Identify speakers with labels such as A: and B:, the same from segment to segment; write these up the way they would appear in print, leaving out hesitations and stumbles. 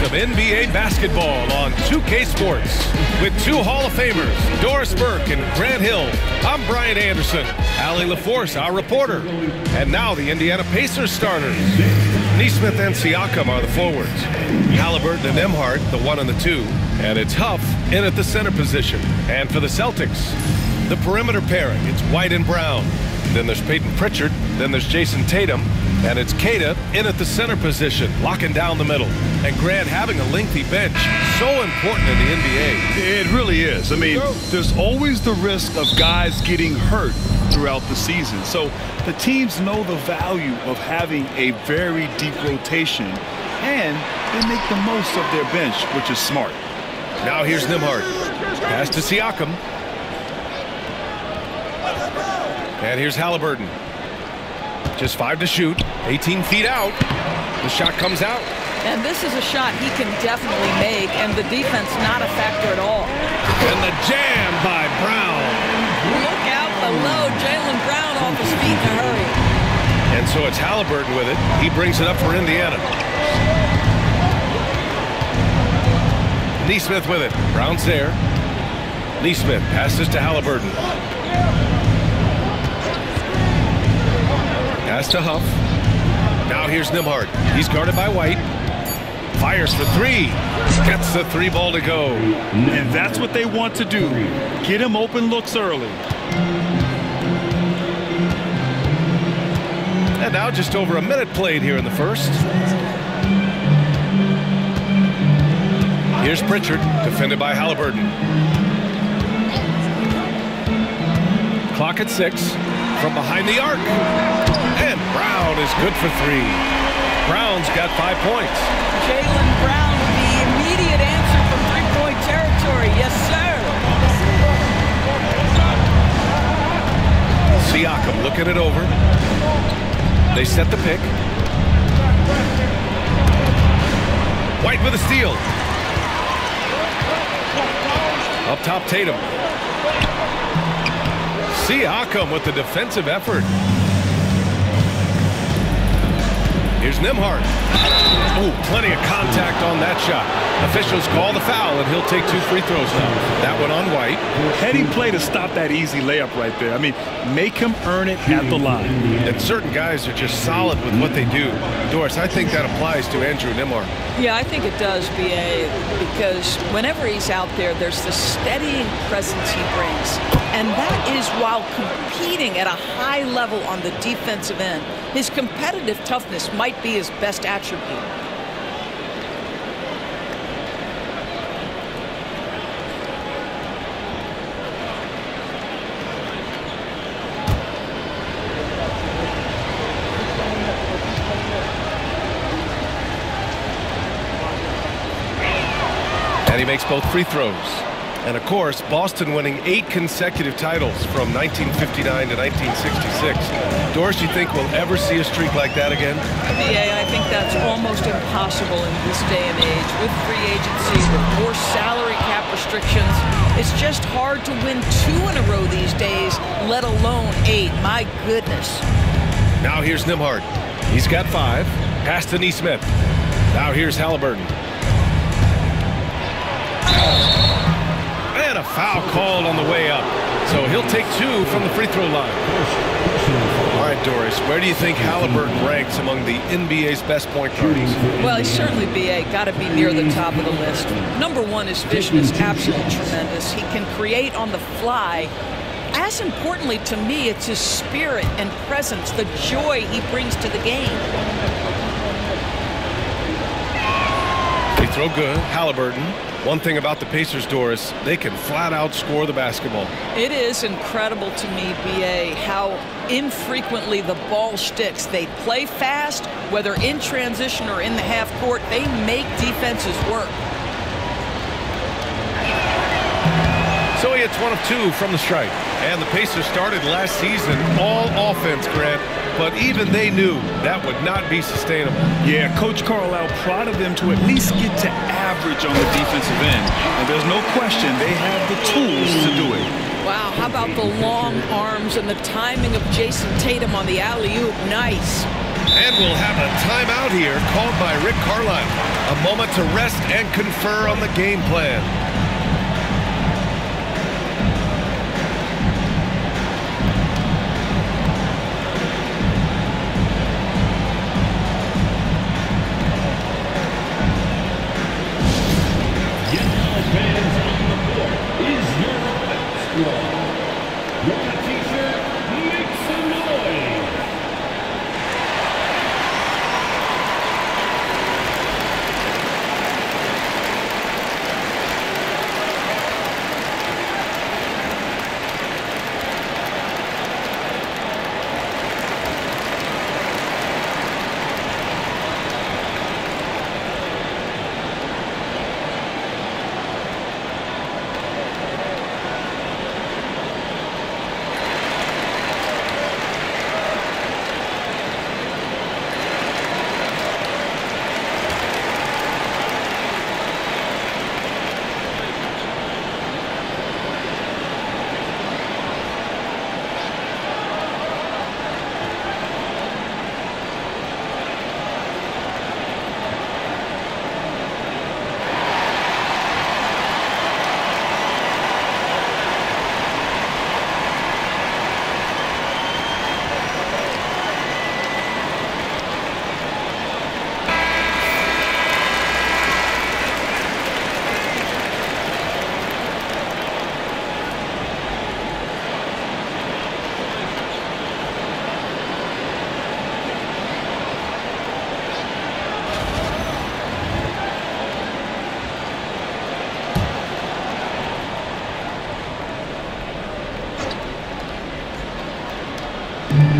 A: of NBA basketball on 2K Sports. With two Hall of Famers, Doris Burke and Grant Hill, I'm Brian Anderson. Allie LaForce, our reporter. And now the Indiana Pacers starters. Nesmith and Siakam are the forwards. Halliburton and Nembhard, the 1 and the 2. And it's Huff in at the center position. And for the Celtics, the perimeter pairing, it's White and Brown. Then there's Peyton Pritchard. Then there's Jason Tatum. And it's Queta in at the center position, locking down the middle. And Grant, having a lengthy bench, so important in the NBA.
B: It really is. I mean, there's always the risk of guys getting hurt throughout the season. So the teams know the value of having a very deep rotation, and they make the most of their bench, which is smart.
A: Now here's Nembhard. Pass to Siakam. And here's Halliburton. Just 5 to shoot, 18 feet out. The shot comes out.
C: And this is a shot he can definitely make, and the defense not a factor at all.
A: And the jam by Brown.
C: Look out below. Jaylen Brown off his feet in a hurry.
A: And so it's Halliburton with it. He brings it up for Indiana. Nesmith with it. Brown's there. Nesmith passes to Halliburton. Pass to Huff. Now here's Nembhard. He's guarded by White. Fires for 3. Gets the 3 ball to go.
B: And that's what they want to do. Get him open looks early.
A: And now just over a minute played here in the first. Here's Pritchard, defended by Halliburton. Clock at 6. From behind the arc. And Brown is good for 3. Brown's got 5 points.
C: Jaylen Brown with the immediate answer from three-point territory. Yes, sir.
A: Siakam looking it over. They set the pick. White with a steal. Up top, Tatum. Siakam with the defensive effort. Here's Nembhard. Oh, plenty of contact on that shot. Officials call the foul, and he'll take 2 free throws now. That one on White.
B: Heady play to stop that easy layup right there. I mean, make him earn it at the line.
A: And certain guys are just solid with what they do. Doris, I think that applies to Andrew Nembhard.
C: Yeah, I think it does, B.A., because whenever he's out there, there's the steadying presence he brings. And that is while competing at a high level on the defensive end. His competitive toughness might be his best attribute.
A: And he makes both free throws. And of course, Boston winning 8 consecutive titles from 1959 to 1966. Doris, you think we'll ever see a streak like that again?
C: Yeah, I think that's almost impossible in this day and age. With free agency, with more salary cap restrictions, it's just hard to win 2 in a row these days, let alone 8. My goodness.
A: Now here's Nembhard. He's got 5. Pass to Nesmith. Now here's Halliburton. And a foul called on the way up. So he'll take 2 from the free throw line. All right, Doris, where do you think Halliburton ranks among the NBA's best point guards?
C: Well, he's certainly, B.A., got to be near the top of the list. Number 1, his vision is absolutely tremendous. He can create on the fly. As importantly to me, it's his spirit and presence, the joy he brings to the game.
A: They throw good. Halliburton. One thing about the Pacers, Doris, they can flat out score the basketball.
C: It is incredible to me, B.A., how infrequently the ball sticks. They play fast, whether in transition or in the half court. They make defenses work.
A: So he hits 1 of 2 from the stripe. And the Pacers started last season all offense, Grant. But even they knew that would not be sustainable.
B: Yeah, Coach Carlisle prodded them to at least get to average on the defensive end. And there's no question they have the tools to do it.
C: Wow, how about the long arms and the timing of Jason Tatum on the alley-oop? Nice.
A: And we'll have a timeout here called by Rick Carlisle. A moment to rest and confer on the game plan.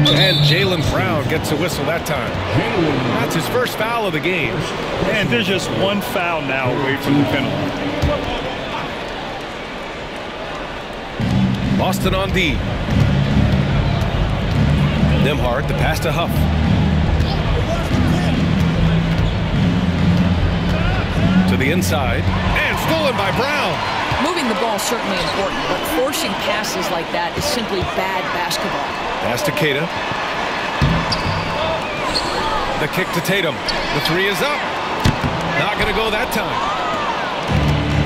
A: And Jaylen Brown gets a whistle that time. That's his first foul of the game.
B: And there's just one foul now away from the penalty.
A: Boston on D. Nembhard, the pass to Huff. To the inside. And stolen by Brown.
C: Moving the ball is certainly important, but forcing passes like that is simply bad basketball.
A: Pass to Keita. The kick to Tatum. The three is up. Not going to go that time.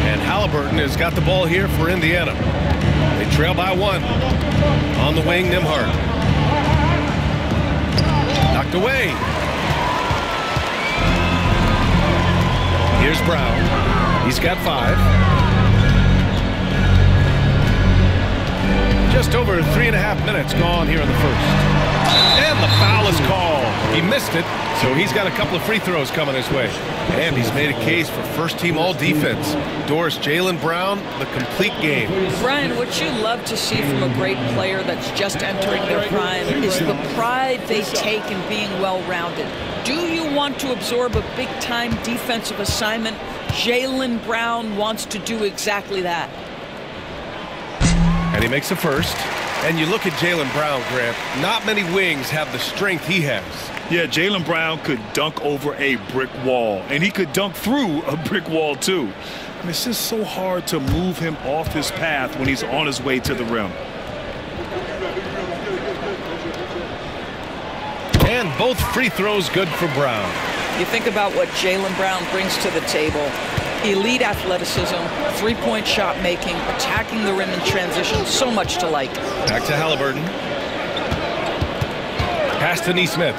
A: And Halliburton has got the ball here for Indiana. They trail by one. On the wing, Nembhard. Knocked away. Here's Brown. He's got 5. Just over 3.5 minutes gone here in the first. And the foul is called. He missed it, so he's got a couple of free throws coming his way. And he's made a case for first-team all-defense. Doris, Jaylen Brown, the complete game.
C: Brian, what you love to see from a great player that's just entering their prime is the pride they take in being well-rounded. Do you want to absorb a big-time defensive assignment? Jaylen Brown wants to do exactly that.
A: And he makes a first. And you look at Jaylen Brown, Grant, not many wings have the strength he has.
B: Yeah, Jaylen Brown could dunk over a brick wall, and he could dunk through a brick wall too. And it's just so hard to move him off his path when he's on his way to the rim.
A: And both free throws good for Brown.
C: You think about what Jaylen Brown brings to the table. Elite athleticism, three-point shot making, attacking the rim in transition, so much to like.
A: Back to Halliburton. Pass to Nesmith.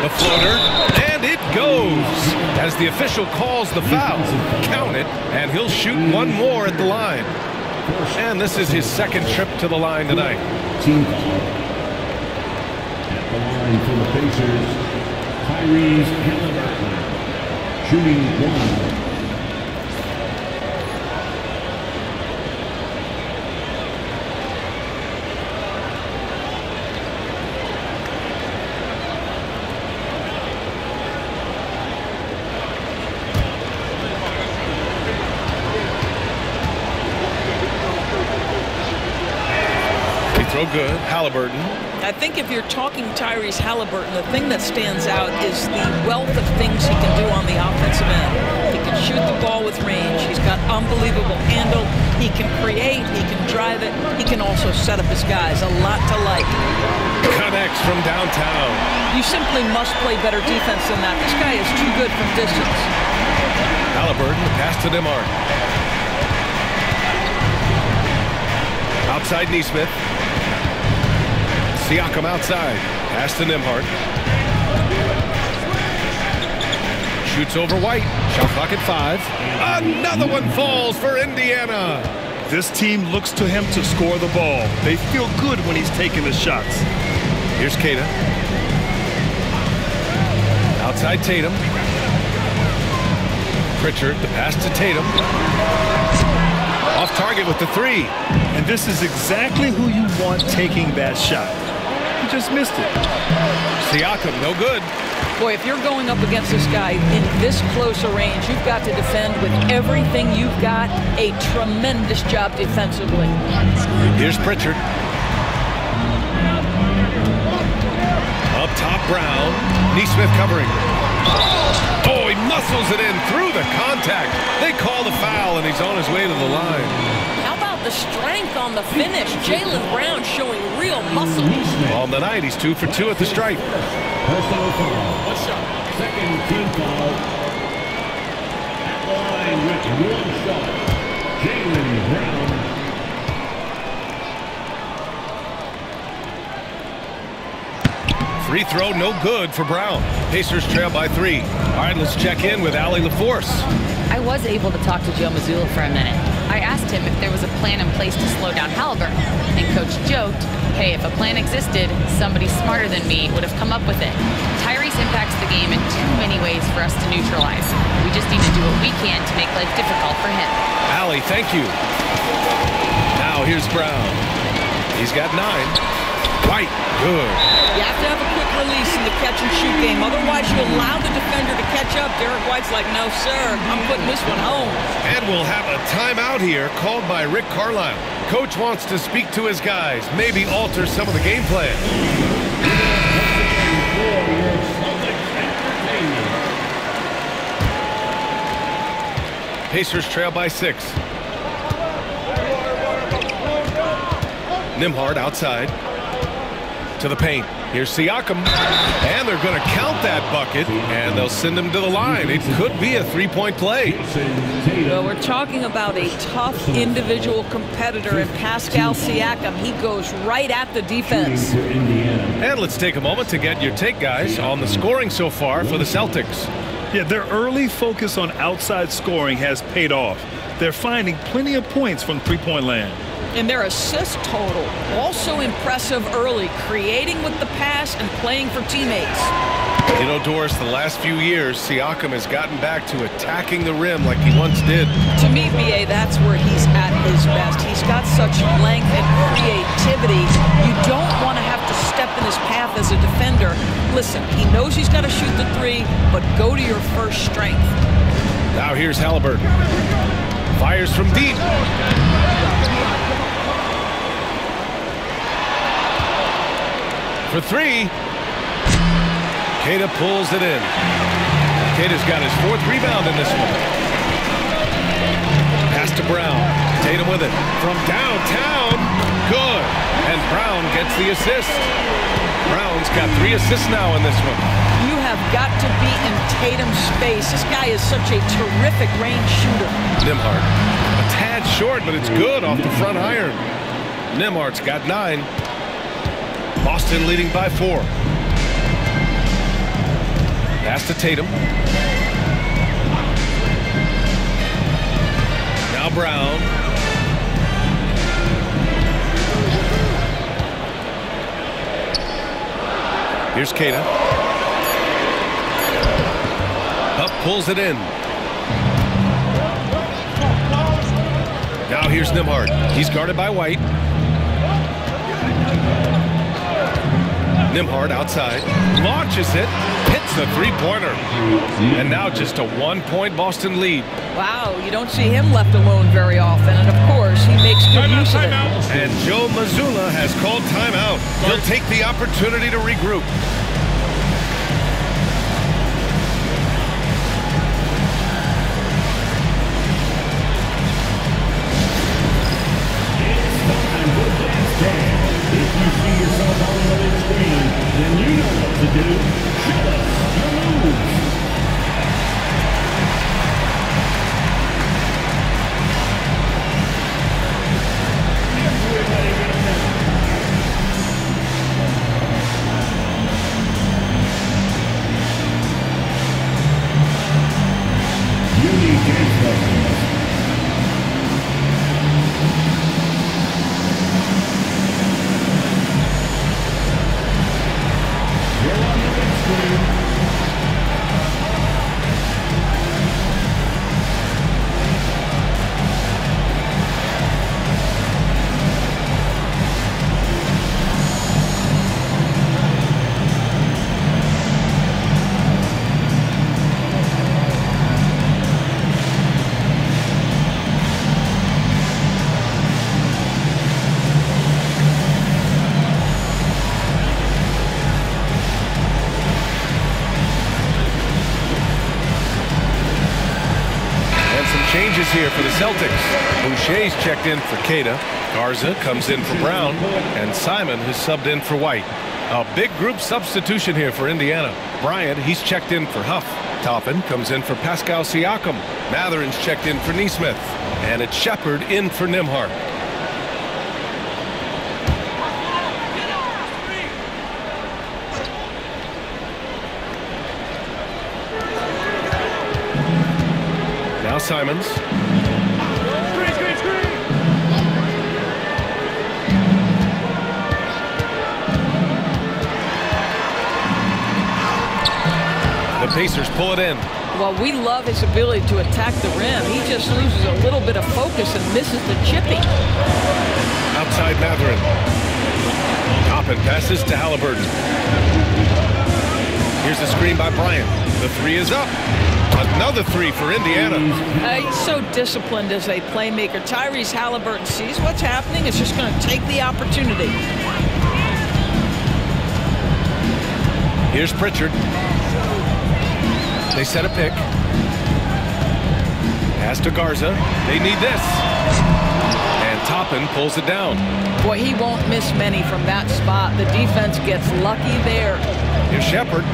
A: The floater, and it goes. As the official calls the foul, count it, and he'll shoot one more at the line. And this is his second trip to the line tonight.
D: Team foul. At the line for the Pacers, Halliburton, shooting 1.
A: Free throw good. Halliburton.
C: I think if you're talking Tyrese Halliburton, the thing that stands out is the wealth of things he can do on the offensive end. He can shoot the ball with range. He's got unbelievable handle. He can create. He can drive it. He can also set up his guys. A lot to like.
A: Connects from downtown.
C: You simply must play better defense than that. This guy is too good from distance.
A: Halliburton, the pass to Nembhard. Outside Nesmith. Siakam outside. Pass to Nembhard. Shoots over White. Shot clock at 5. Another one falls for Indiana.
B: This team looks to him to score the ball. They feel good when he's taking the shots.
A: Here's Queta. Outside Tatum. Pritchard, the pass to Tatum. Off target with the 3.
B: And this is exactly who you want taking that shot. He just missed it.
A: Siakam, no good.
C: Boy, if you're going up against this guy in this close a range, you've got to defend with everything you've got. A tremendous job defensively.
A: Here's Pritchard. Up top, Brown. Nesmith covering. Oh, he muscles it in through the contact. They call the foul, and he's on his way to the line.
C: How about the strength on the finish? Jaylen Brown showing real muscle.
A: On the night, he's 2 for 2 at the stripe.
D: Personal foul. Second team foul. At the line with 1 shot. Jaylen Brown.
A: Free throw, no good for Brown. Pacers trail by 3. All right, let's check in with Allie LaForce.
E: I was able to talk to Joe Mazzulla for a minute. I asked him if there was a plan in place to slow down Halliburton, and Coach joked, hey, if a plan existed, somebody smarter than me would have come up with it. Tyrese impacts the game in too many ways for us to neutralize. We just need to do what we can to make life difficult for him.
A: Allie, thank you. Now here's Brown. He's got 9. White, good.
C: You have to have a quick release in the catch-and-shoot game. Otherwise, you allow the defender to catch up. Derek White's like, no, sir, I'm putting this one home.
A: And we'll have a timeout here called by Rick Carlisle. Coach wants to speak to his guys, maybe alter some of the game plan. Pacers trail by 6. Nembhard outside. To the paint. Here's Siakam. And they're going to count that bucket, and they'll send him to the line. It could be a 3-point play.
C: Well, we're talking about a tough individual competitor in Pascal Siakam. He goes right at the defense.
A: And let's take a moment to get your take, guys, on the scoring so far for the Celtics.
B: Yeah, their early focus on outside scoring has paid off. They're finding plenty of points from three-point land.
C: And their assist total, also impressive early, creating with the pass and playing for teammates.
A: You know, Doris, the last few years, Siakam has gotten back to attacking the rim like he once did.
C: To me, B.A., that's where he's at his best. He's got such length and creativity. You don't want to have to step in his path as a defender. Listen, he knows he's got to shoot the 3, but go to your first strength.
A: Now here's Halliburton. Fires from deep. For 3. Queta pulls it in. Queta's got his 4th rebound in this one. Pass to Brown. Tatum with it. From downtown. Good. And Brown gets the assist. Brown's got 3 assists now in this one.
C: You have got to be in Tatum's space. This guy is such a terrific range shooter.
A: Nembhard. A tad short, but it's good off the front iron. Nembhard's got 9. Boston leading by 4. Pass to Tatum. Now Brown. Here's Queta. Up, pulls it in. Now here's Nembhard. He's guarded by White. Nembhard outside, launches it, hits the three-pointer. And now just a 1-point Boston lead.
C: Wow, you don't see him left alone very often. And, of course, he makes good use of it.
A: And Joe Mazzulla has called timeout. He'll take the opportunity to regroup.
D: If you see yourself on the big screen, then you know what to do. Show us your moves. Everybody get down. You need game stuff.
A: Changes here for the Celtics. Boucher's checked in for Queta. Garza comes in for Brown. And Simon has subbed in for White. A big group substitution here for Indiana. Bryant, he's checked in for Huff. Toppin comes in for Pascal Siakam. Matherin's checked in for Nesmith. And it's Shepard in for Nembhard. Now Simons. The Pacers pull it in.
C: Well, we love his ability to attack the rim. He just loses a little bit of focus and misses the chipping.
A: Outside Matherin. Toppin passes to Halliburton. Here's the screen by Bryant. The three is up. Another three for Indiana.
C: He's so disciplined as a playmaker. Tyrese Halliburton sees what's happening. Is just going to take the opportunity.
A: Here's Pritchard. They set a pick. Pass to Garza. They need this. And Toppin pulls it down.
C: Boy, he won't miss many from that spot. The defense gets lucky there.
A: Here's Shepard.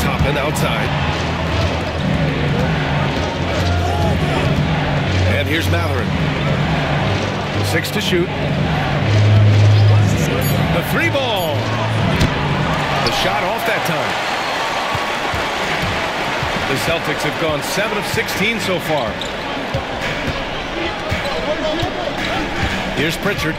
A: Toppin outside. And here's Matherin. 6 to shoot. The three ball. The shot off that time. The Celtics have gone 7 of 16 so far. Here's Pritchard.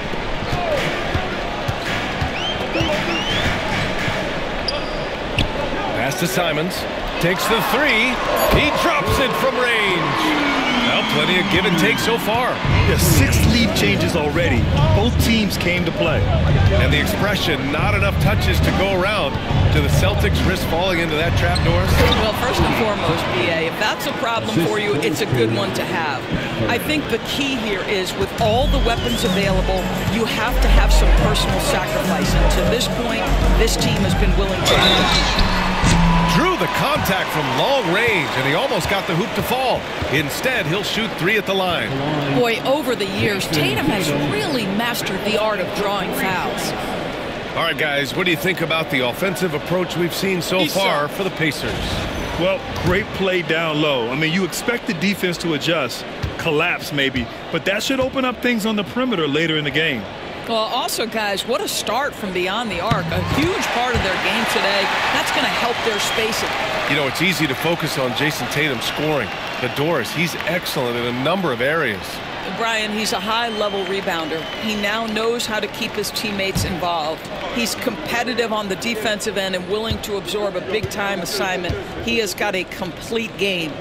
A: Pass to Simons. Takes the three. He drops it from range. Well, plenty of give and take so far.
B: Yeah, 6 lead changes already. Both teams came to play.
A: And the expression, not enough touches to go around. Do the Celtics risk falling into that trap, Doris?
C: Well, first and foremost, BA, if that's a problem for you, it's a good one to have. I think the key here is with all the weapons available, you have to have some personal sacrifice. And to this point, this team has been willing to do that.
A: Drew the contact from long range, and he almost got the hoop to fall. Instead, he'll shoot 3 at the line.
C: Boy, over the years, Tatum has really mastered the art of drawing fouls.
A: All right, guys, what do you think about the offensive approach we've seen so far for the Pacers?
B: Well, great play down low. I mean, you expect the defense to adjust, collapse maybe, but that should open up things on the perimeter later in the game.
C: Well, also, guys, what a start from beyond the arc. A huge part of their game today. That's going to help their spacing.
A: You know, it's easy to focus on Jason Tatum scoring. But Doris, he's excellent in a number of areas.
C: Brian, he's a high-level rebounder. He now knows how to keep his teammates involved. He's competitive on the defensive end and willing to absorb a big-time assignment. He has got a complete game.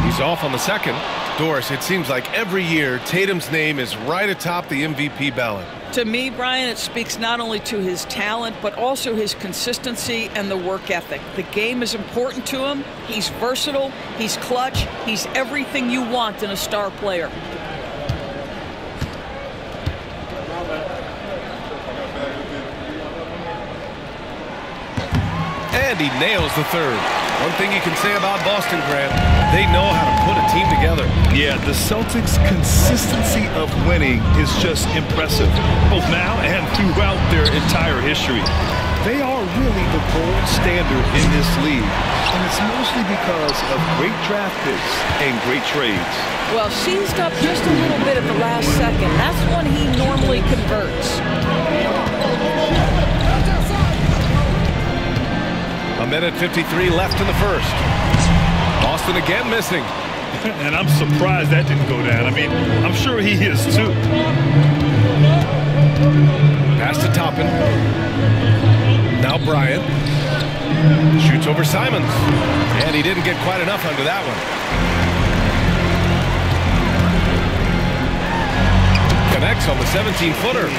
A: He's off on the second. Doris, it seems like every year Tatum's name is right atop the MVP ballot.
C: To me, Brian, it speaks not only to his talent, but also his consistency and the work ethic. The game is important to him. He's versatile. He's clutch. He's everything you want in a star player.
A: And he nails the third. One thing you can say about Boston, Grant, they know how to put a team together.
B: Yeah, the Celtics' consistency of winning is just impressive, both now and throughout their entire history. They are really the gold standard in this league, and it's mostly because of great draft picks and great trades.
C: Well, seized up just a little bit at the last second. That's when he normally converts.
A: A minute 53 left in the first. Boston again missing.
B: And I'm surprised that didn't go down. I mean, I'm sure he is too.
A: Pass to Toppin. Now Bryant. Shoots over Simons. And he didn't get quite enough under that one. Connects on the 17-footer.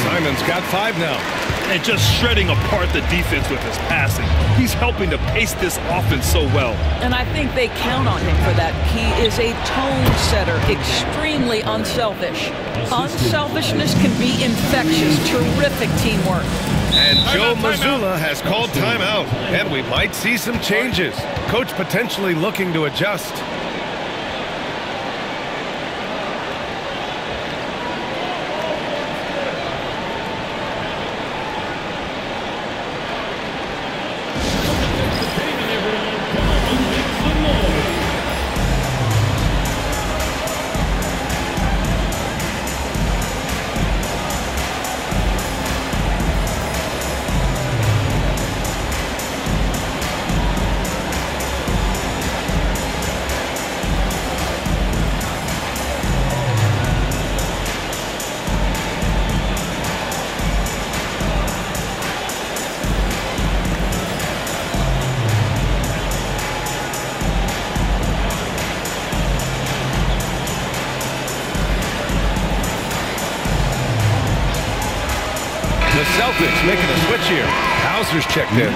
A: Simons got 5 now.
B: And just shredding apart the defense with his passing. He's helping to pace this offense so well.
C: And I think they count on him for that. He is a tone setter, extremely unselfish. Unselfishness can be infectious. Terrific teamwork.
A: And Joe Mazzulla has called timeout. And we might see some changes. Coach potentially looking to adjust. The Celtics making a switch here. Hauser's checked in.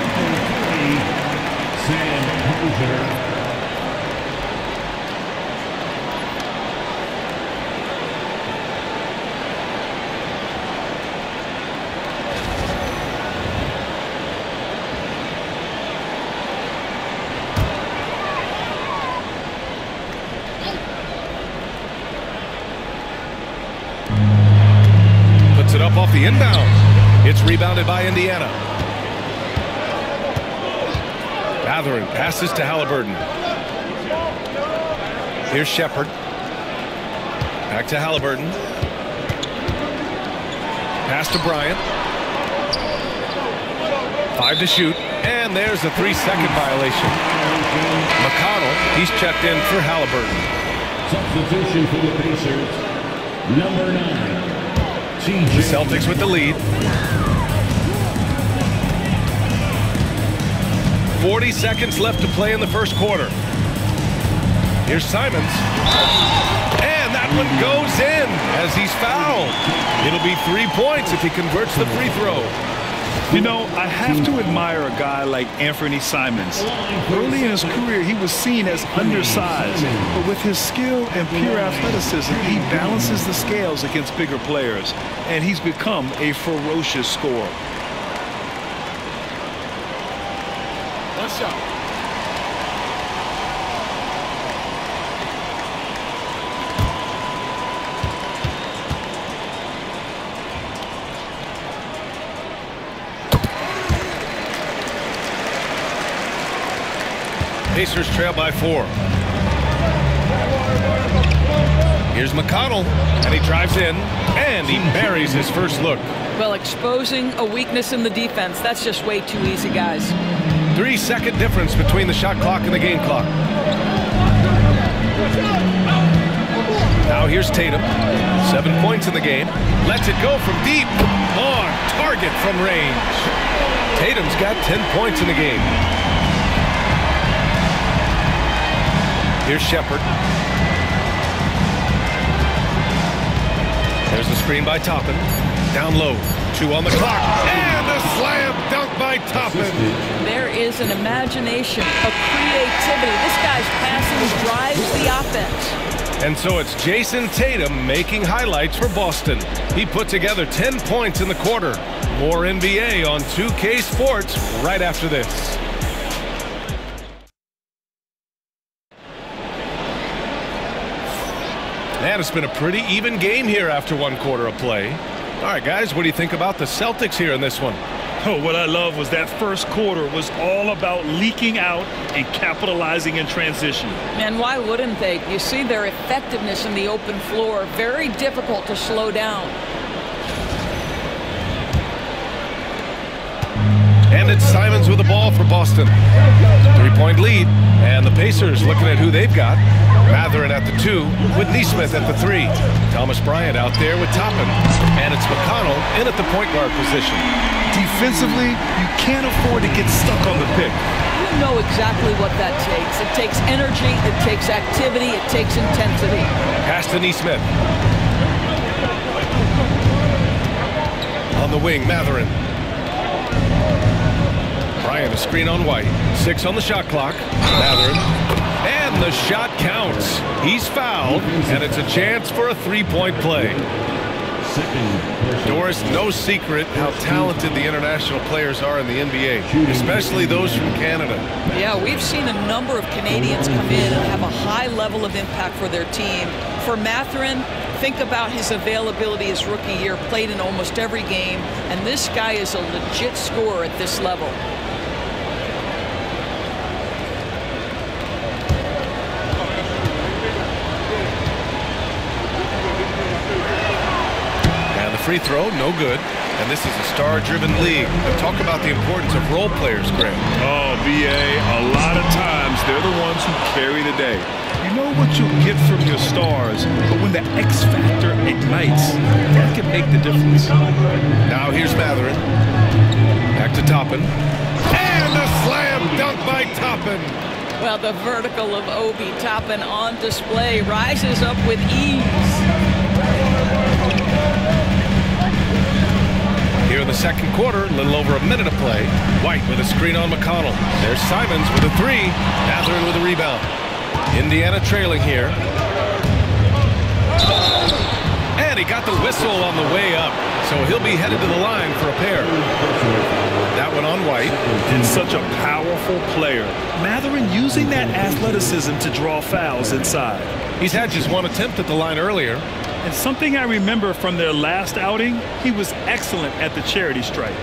A: Puts it up off the inbound. It's rebounded by Indiana. Mathurin passes to Halliburton. Here's Shepherd. Back to Halliburton. Pass to Bryant. 5 to shoot. And there's a 3-second violation. McConnell, he's checked in for Halliburton.
D: Substitution for the Pacers, number 9.
A: The Celtics with the lead. 40 seconds left to play in the first quarter. Here's Simons. And that one goes in as he's fouled. It'll be 3 points if he converts the free throw.
B: You know, I have to admire a guy like Anthony Simons. Early in his career, he was seen as undersized, but with his skill and pure athleticism, he balances the scales against bigger players, and he's become a ferocious scorer.
A: Nice shot. Pacers trail by 4. Here's McConnell, and he drives in, and he buries his first look.
C: Well, exposing a weakness in the defense, that's just way too easy, guys.
A: 3-second difference between the shot clock and the game clock. Now here's Tatum. 7 points in the game. Lets it go from deep. On target from range. Tatum's got 10 points in the game. Here's Shepherd. There's the screen by Toppin. Down low. 2 on the clock. And a slam dunk by Toppin.
C: There is an imagination, a creativity. This guy's passing drives the offense.
A: And so it's Jason Tatum making highlights for Boston. He put together 10 points in the quarter. More NBA on 2K Sports right after this. And it's been a pretty even game here after 1 quarter of play. All right, guys, what do you think about the Celtics here in this one?
B: Oh, what I love was that first quarter was all about leaking out and capitalizing in transition.
C: And why wouldn't they? You see their effectiveness in the open floor. Very difficult to slow down.
A: And it's Simons with the ball for Boston. 3-point lead. And the Pacers looking at who they've got. Mathurin at the 2 with Nesmith at the 3. Thomas Bryant out there with Toppin. And it's McConnell in at the point guard position.
B: Defensively, you can't afford to get stuck on the pick.
C: You know exactly what that takes. It takes energy, it takes activity, it takes intensity.
A: Pass to Nesmith. On the wing, Mathurin. Bryant, a screen on White. 6 on the shot clock. Mathurin. And the shot counts. He's fouled, and it's a chance for a 3-point play. Doris, no secret how talented the international players are in the NBA, especially those from Canada.
C: Yeah, we've seen a number of Canadians come in and have a high level of impact for their team. For Mathurin, think about his availability his rookie year, played in almost every game, and this guy is a legit scorer at this level.
A: Free throw, no good. And this is a star-driven league. But talk about the importance of role players, Greg.
B: Oh, BA, a lot of times they're the ones who carry the day. You know what you'll get from your stars, but when the X factor ignites, that can make the difference.
A: Now here's Mathurin. Back to Toppin. And a slam dunk by Toppin.
C: Well, the vertical of Obi Toppin on display, rises up with ease.
A: Here in the second quarter, a little over a minute of play. White with a screen on McConnell. There's Simons with a 3. Mathurin with a rebound. Indiana trailing here. And he got the whistle on the way up. So he'll be headed to the line for a pair. That one on White.
B: And such a powerful player. Mathurin using that athleticism to draw fouls inside.
A: He's had just 1 attempt at the line earlier.
B: And something I remember from their last outing, he was excellent at the charity stripe.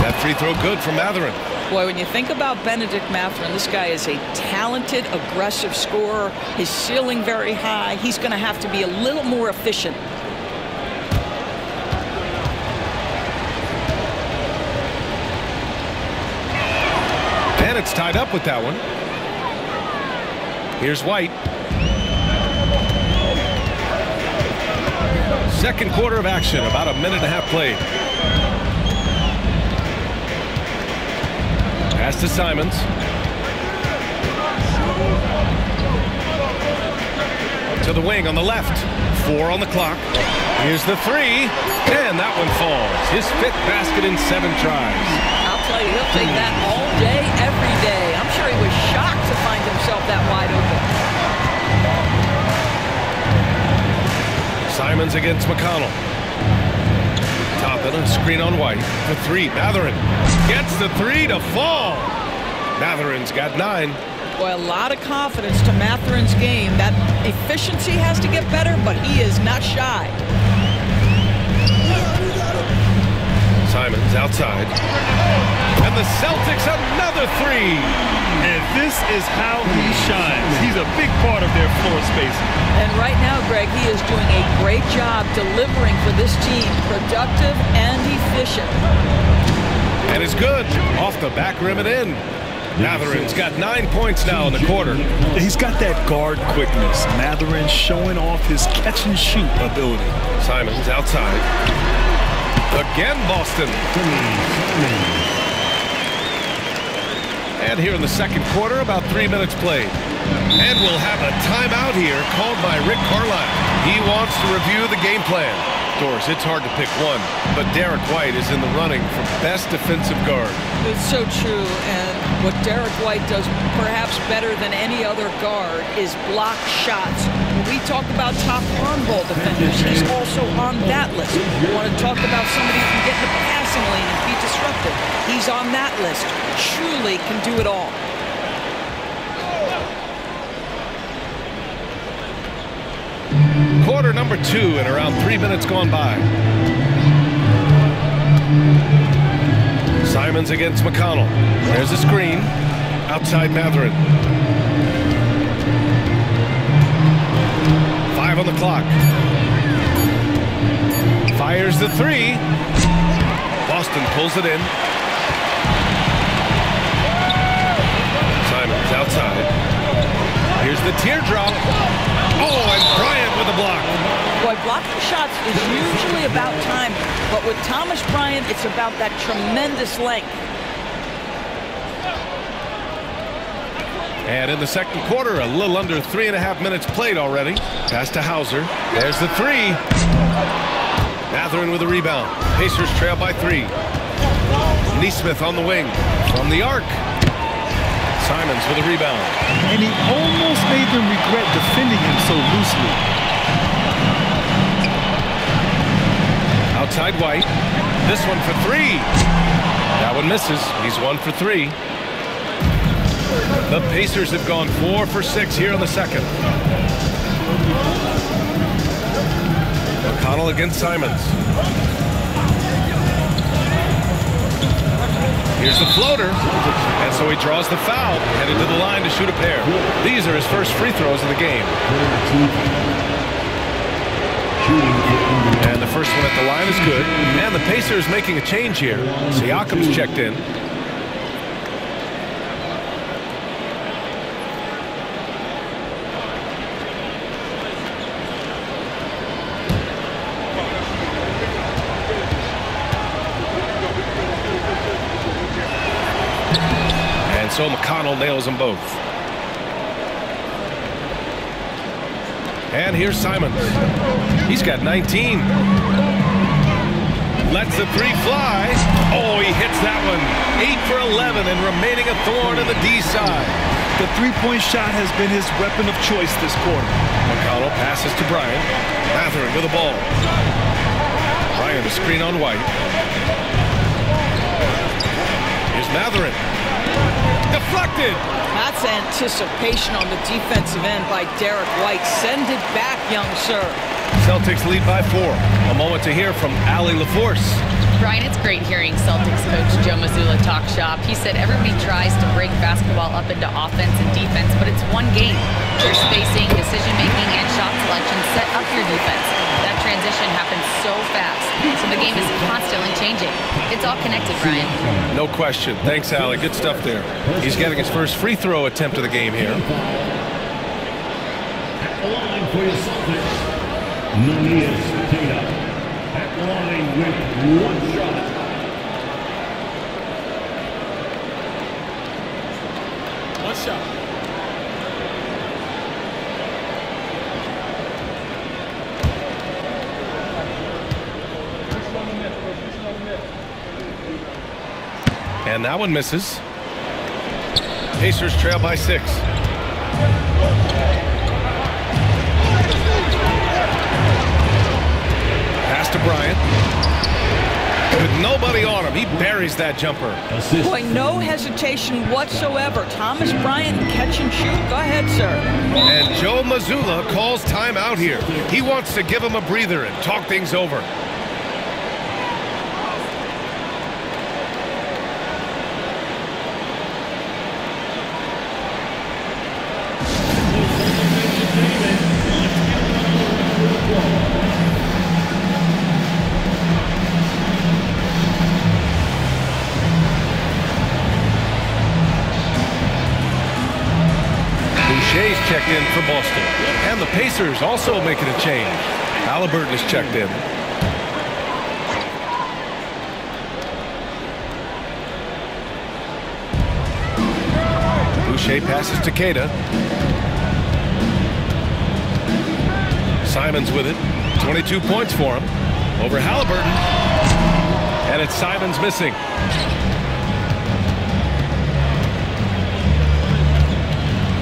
A: That free throw good from Mathurin.
C: Boy, when you think about Benedict Mathurin, this guy is a talented, aggressive scorer. His ceiling very high. He's going to have to be a little more efficient.
A: It's tied up with that one. Here's White. Second quarter of action, about a minute and a half played. Pass to Simons. To the wing on the left. 4 on the clock. Here's the 3. And that one falls. His 5th basket in 7 tries.
C: I'll tell you, he'll take that all day, every day. I'm sure he was shocked to find himself that wide open.
A: Simons against McConnell. Toppin, a screen on White. The 3, Mathurin gets the 3 to fall. Mathurin's got 9.
C: Boy, a lot of confidence to Mathurin's game. That efficiency has to get better, but he is not shy.
A: Simons outside. And the Celtics another 3.
B: And this is how he shines. He's a big part of their floor spacing.
C: And right now, Greg, he is doing a great job delivering for this team. Productive and efficient.
A: And it's good. Off the back rim and in. Mathurin's got 9 points now in the quarter.
B: He's got that guard quickness. Mathurin showing off his catch and shoot ability.
A: Simons outside. Again, Boston. And here in the second quarter, about 3 minutes played. And we'll have a timeout here called by Rick Carlisle. He wants to review the game plan. Doris, it's hard to pick one, but Derek White is in the running for best defensive guard.
C: It's so true, and what Derek White does perhaps better than any other guard is block shots. When we talk about top arm ball defenders, he's also on that list. You want to talk about somebody who can get in the passing lane and be disruptive. He's on that list. Truly can do it all.
A: Quarter number 2 and around 3 minutes gone by. Simons against McConnell. There's a screen. Outside Mathurin. 5 on the clock. Fires the 3. Boston pulls it in. Simons outside. Here's the teardrop. Oh, and Bryant with a block.
C: Boy, blocking shots is usually about time, but with Thomas Bryant, it's about that tremendous length.
A: And in the second quarter, a little under 3.5 minutes played already. Pass to Hauser. There's the 3. Mathurin with a rebound. Pacers trail by 3. Neesmith on the wing. From the arc. Simons with a rebound.
B: And he almost made them regret defending him so loosely.
A: Outside White. This one for 3. That one misses. He's 1 for 3. The Pacers have gone 4 for 6 here in the second. McConnell against Simons. Here's the floater. And so he draws the foul, headed to the line to shoot a pair. These are his first free throws of the game. And the first one at the line is good. And the Pacers making a change here. Siakam's checked in. So McConnell nails them both. And here's Simons. He's got 19. Lets the 3 fly. Oh, he hits that one. 8 for 11 and remaining a thorn in the D side.
B: The three-point shot has been his weapon of choice this quarter.
A: McConnell passes to Bryant. Mathurin with the ball. Bryant a screen on White. Here's Mathurin. Deflected.
C: That's anticipation on the defensive end by Derek White. Send it back, young sir.
A: Celtics lead by 4. A moment to hear from Allie LaForce.
E: Brian, it's great hearing Celtics coach Joe Mazzulla talk shop. He said everybody tries to break basketball up into offense and defense, but it's one game. Your spacing, decision-making, and shot selection set up your defense. That transition happens so fast, so the game is constantly changing. It's all connected, Brian.
A: No question. Thanks, Allie. Good stuff there. He's getting his first free throw attempt of the game here.
D: At the line for your Celtics, Nunez Tata. At the line with 1 shot. One shot.
A: And that one misses. Pacers trail by 6. Pass to Bryant. With nobody on him, he buries that jumper.
C: Boy, no hesitation whatsoever. Thomas Bryant, catch and shoot. Go ahead, sir.
A: And Joe Mazzulla calls timeout here. He wants to give him a breather and talk things over. Checked in for Boston. And the Pacers also making a change. Halliburton is checked in. Boucher passes to Queta. Simons with it. 22 points for him. Over Halliburton. And it's Simons missing.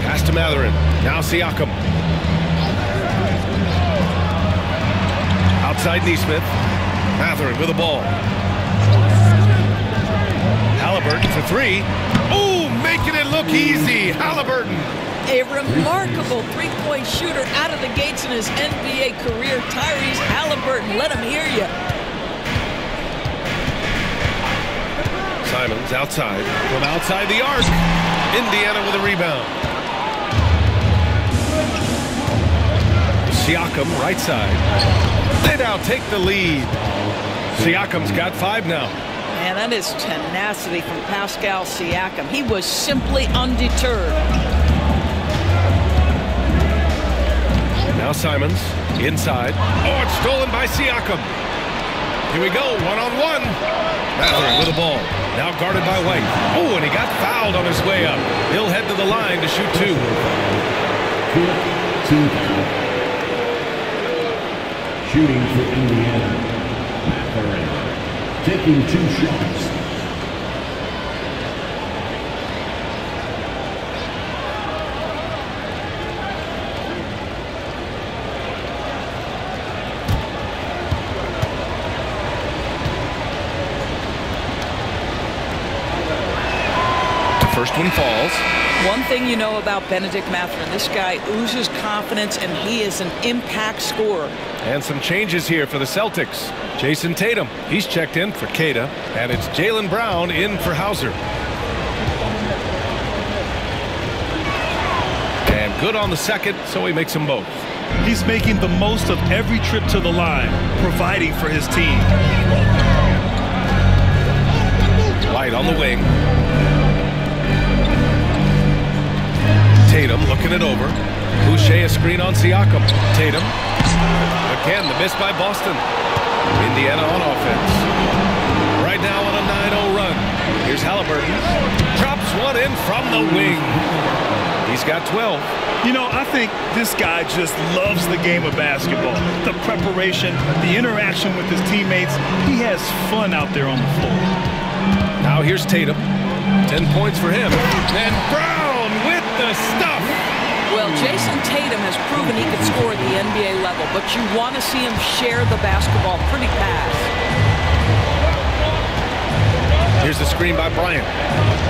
A: Pass to Mathurin. Now Siakam. Outside Neesmith. Mathurin with the ball. Halliburton for three. Ooh, making it look easy. Halliburton.
C: A remarkable three-point shooter out of the gates in his NBA career. Tyrese Halliburton, let him hear you.
A: Simons outside. From outside the arc. Indiana with a rebound. Siakam, right side. They now take the lead. Siakam's got 5 now.
C: Man, that is tenacity from Pascal Siakam. He was simply undeterred.
A: Now Simons, inside. Oh, it's stolen by Siakam. Here we go, one-on-one. Mathurin with the ball. Now guarded by White. Oh, and he got fouled on his way up. He'll head to the line to shoot 2.
D: Shooting for Indiana. Mathurin taking 2 shots.
A: First one falls.
C: One thing you know about Benedict Mathurin, this guy oozes confidence, and he is an impact scorer.
A: And some changes here for the Celtics. Jason Tatum, he's checked in for Queta, and it's Jaylen Brown in for Hauser. And good on the second, so he makes them both.
B: He's making the most of every trip to the line, providing for his team.
A: White on the wing. Tatum looking it over. Boucher a screen on Siakam. Tatum. Again, the miss by Boston. Indiana on offense. Right now on a 9-0 run. Here's Halliburton. Drops one in from the wing. He's got 12.
B: You know, I think this guy just loves the game of basketball. The preparation, the interaction with his teammates. He has fun out there on the floor.
A: Now here's Tatum. 10 points for him. And Brown with the stuff.
C: Well, Jason Tatum has proven he can score at the NBA level, but you want to see him share the basketball pretty fast.
A: Here's the screen by Bryant.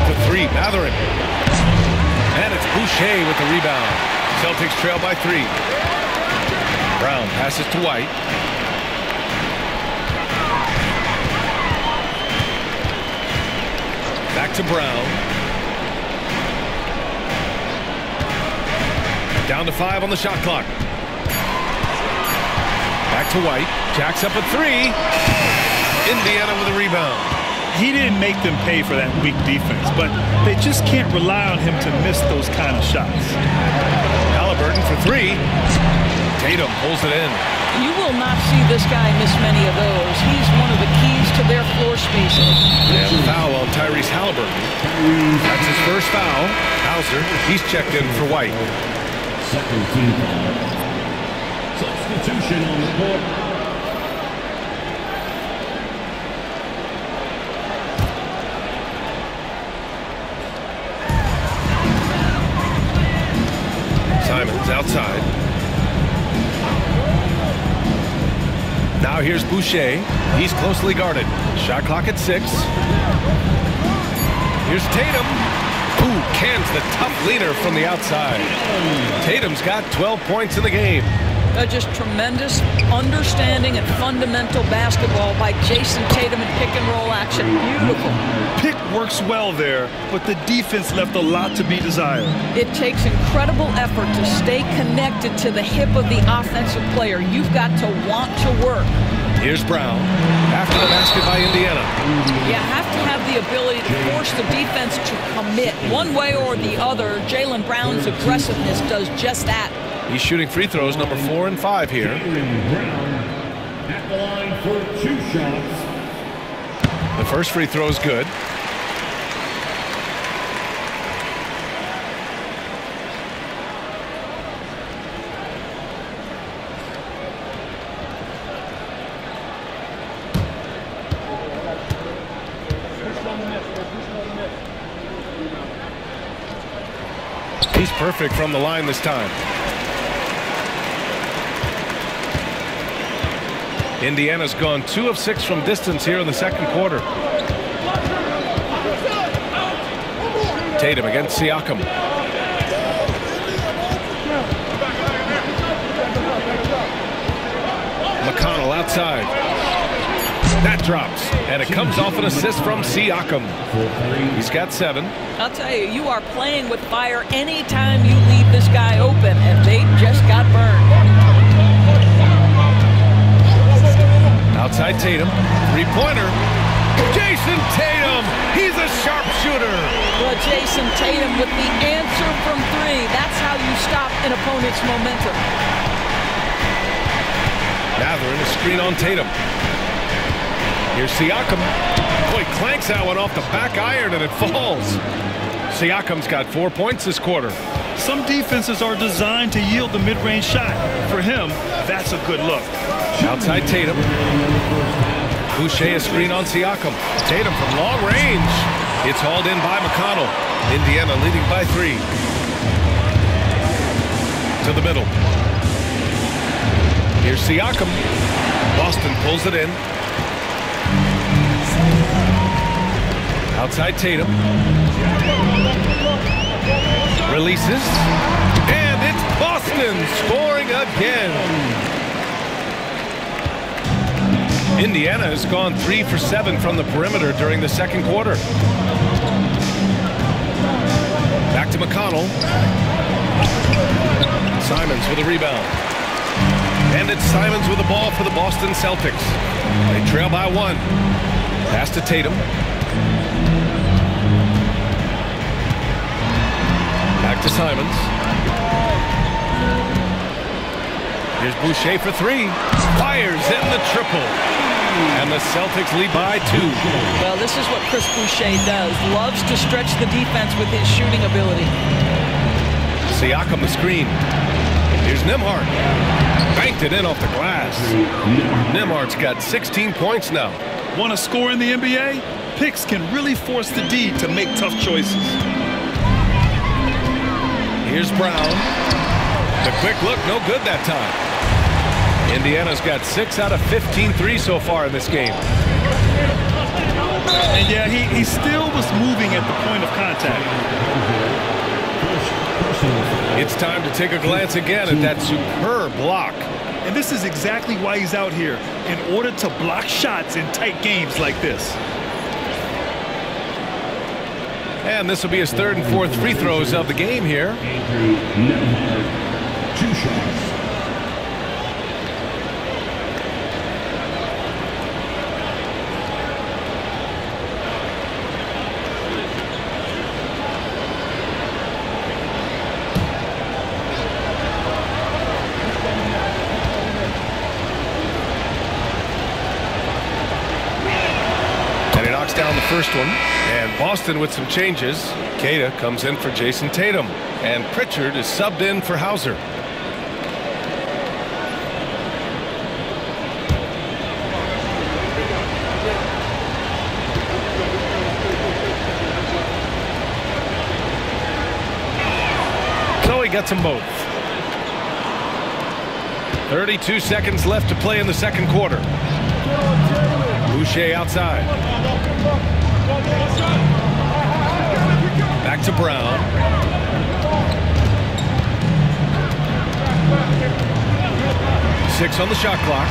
A: For 3, Mathurin. And it's Boucher with the rebound. Celtics trail by 3. Brown passes to White. Back to Brown. Down to 5 on the shot clock. Back to White. Jacks up a 3. Indiana with a rebound.
B: He didn't make them pay for that weak defense, but they just can't rely on him to miss those kind of shots.
A: Halliburton for 3. Tatum pulls it in.
C: You will not see this guy miss many of those. He's one of the keys to their floor spacing.
A: And foul on Tyrese Halliburton. That's his first foul. Hauser, he's checked in for White.
D: Second team foul. Substitution on the court.
A: Simons outside. Now here's Boucher. He's closely guarded. Shot clock at 6. Here's Tatum. Ooh, cans the tough leaner from the outside. Tatum's got 12 points in the game.
C: Just tremendous understanding and fundamental basketball by Jason Tatum in pick-and-roll action. Beautiful.
B: Pick works well there, but the defense left a lot to be desired.
C: It takes incredible effort to stay connected to the hip of the offensive player. You've got to want to work.
A: Here's Brown. After the basket by Indiana.
C: You have to have the ability to force the defense to commit one way or the other. Jaylen Brown's aggressiveness does just that.
A: He's shooting free throws number 4 and 5 here.
D: Brown at the line for 2 shots.
A: The first free throw is good. He's perfect from the line this time. Indiana's gone 2 of 6 from distance here in the second quarter. Tatum against Siakam. McConnell outside. That drops, and it comes off an assist from Siakam. He's got 7.
C: I'll tell you, you are playing with fire anytime you leave this guy open, and they just got burned.
A: Outside Tatum, 3-pointer. Jason Tatum, he's a sharpshooter.
C: Well, Jason Tatum with the answer from 3. That's how you stop an opponent's momentum.
A: Now they're in a screen on Tatum. Here's Siakam. Boy, clanks that one off the back iron and it falls. Siakam's got 4 points this quarter.
B: Some defenses are designed to yield the mid-range shot. For him, that's a good look.
A: Outside Tatum. Boucher a screen on Siakam. Tatum from long range. It's hauled in by McConnell. Indiana leading by 3. To the middle. Here's Siakam. Boston pulls it in. Outside Tatum. Releases. And it's Boston scoring again. Indiana has gone 3 for 7 from the perimeter during the second quarter. Back to McConnell. Simons with a rebound. And it's Simons with the ball for the Boston Celtics. They trail by 1. Pass to Tatum. Back to Simons. Here's Boucher for 3. Fires in the triple. And the Celtics lead by 2.
C: Well, this is what Chris Boucher does. Loves to stretch the defense with his shooting ability.
A: Siakam the screen. Here's Nembhard. Banked it in off the glass. Nembhard's got 16 points now.
B: Want to score in the NBA? Picks can really force the D to make tough choices.
A: Here's Brown. The quick look, no good that time. Indiana's got 6 out of 15 threes so far in this game.
B: And yeah, he still was moving at the point of contact.
A: It's time to take a glance again at that superb block.
B: And this is exactly why he's out here, in order to block shots in tight games like this.
A: And this will be his 3rd and 4th free throws of the game here.
D: Andrew Nembhard, 2 shots.
A: Down the first one, and Boston with some changes. Queta comes in for Jason Tatum, and Pritchard is subbed in for Hauser. So he gets them both. 32 seconds left to play in the second quarter. Boucher outside. Back to Brown. Six on the shot clock.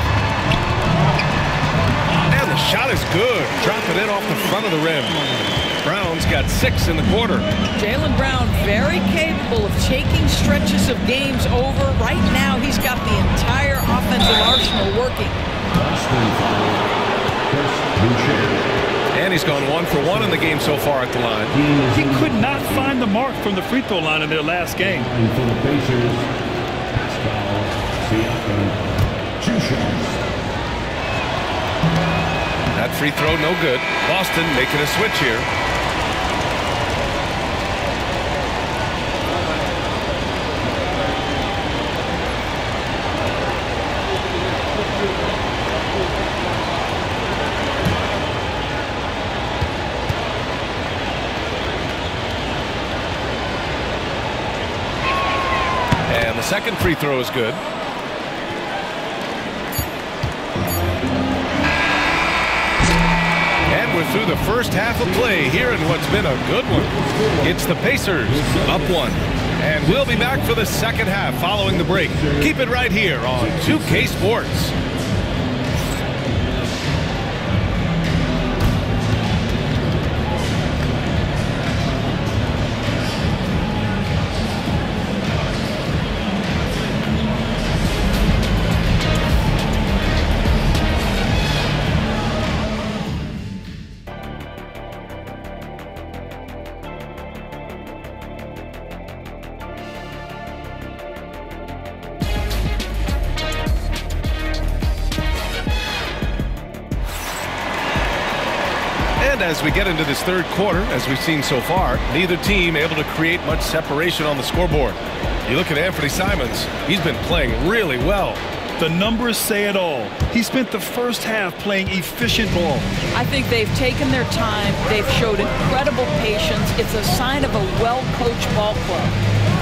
A: And the shot is good. Drop it in off the front of the rim. Brown's got 6 in the quarter.
C: Jaylen Brown very capable of taking stretches of games over. Right now, he's got the entire offensive arsenal working.
A: And he's gone 1 for 1 in the game so far at the line.
B: He could not find the mark from the free throw line in their last game.
D: And for the Pacers, Pascal Siakam, 2 shots.
A: That free throw no good. Boston making a switch here. And the second free throw is good. And we're through the first half of play here in what's been a good one. It's the Pacers up 1. And we'll be back for the second half following the break. Keep it right here on 2K Sports. And as we get into this third quarter, as we've seen so far, neither team able to create much separation on the scoreboard. You look at Anthony Simons, he's been playing really well.
B: The numbers say it all. He spent the first half playing efficient ball.
C: I think they've taken their time. They've showed incredible patience. It's a sign of a well-coached ball club.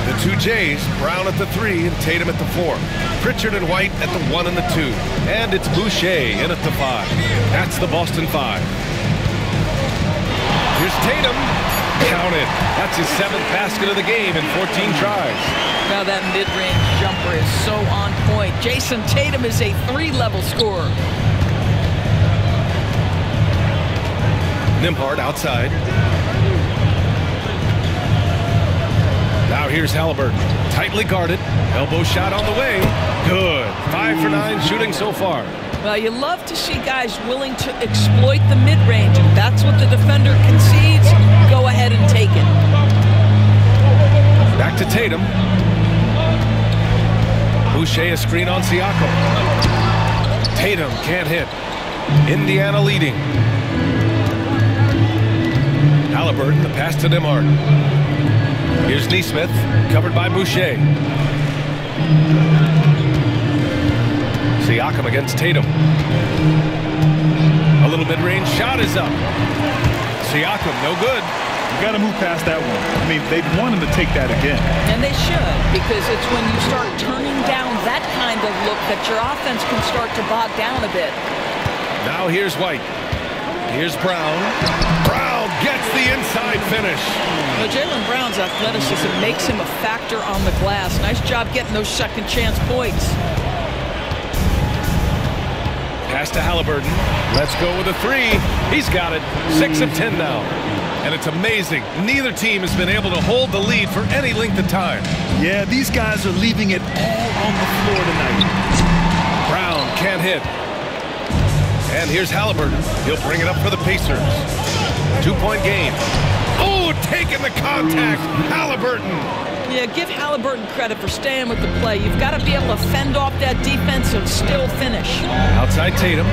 A: The two Jays, Brown at the 3 and Tatum at the 4. Pritchard and White at the 1 and the 2. And it's Boucher in at the 5. That's the Boston 5. Here's Tatum. Count it. That's his 7th basket of the game in 14 tries.
C: Now that mid-range jumper is so on point. Jason Tatum is a 3-level scorer.
A: Nembhard outside. Now here's Halliburton. Tightly guarded. Elbow shot on the way. Good. 5 for 9 shooting so far.
C: Well, you love to see guys willing to exploit the mid-range. If that's what the defender concedes, go ahead and take it.
A: Back to Tatum. Boucher a screen on Siakam. Tatum can't hit. Indiana leading. Halliburton, the pass to Nembhard. Here's Nesmith, covered by Boucher. Siakam against Tatum. A little mid-range shot is up. Siakam, no good.
B: You got to move past that one. I mean, they'd want him to take that again.
C: And they should, because it's when you start turning down that kind of look that your offense can start to bog down a bit.
A: Now here's White. Here's Brown. Brown gets the inside finish.
C: Well, Jaylen Brown's athleticism makes him a factor on the glass. Nice job getting those second chance points.
A: Pass to Halliburton. Let's go with a 3. He's got it. 6 of 10 now. And it's amazing. Neither team has been able to hold the lead for any length of time.
B: Yeah, these guys are leaving it all on the floor tonight.
A: Brown can't hit. And here's Halliburton. He'll bring it up for the Pacers. 2-point game. Oh, taking the contact. Halliburton.
C: Yeah, give Halliburton credit for staying with the play. You've got to be able to fend off that defense and still finish.
A: Outside Tatum.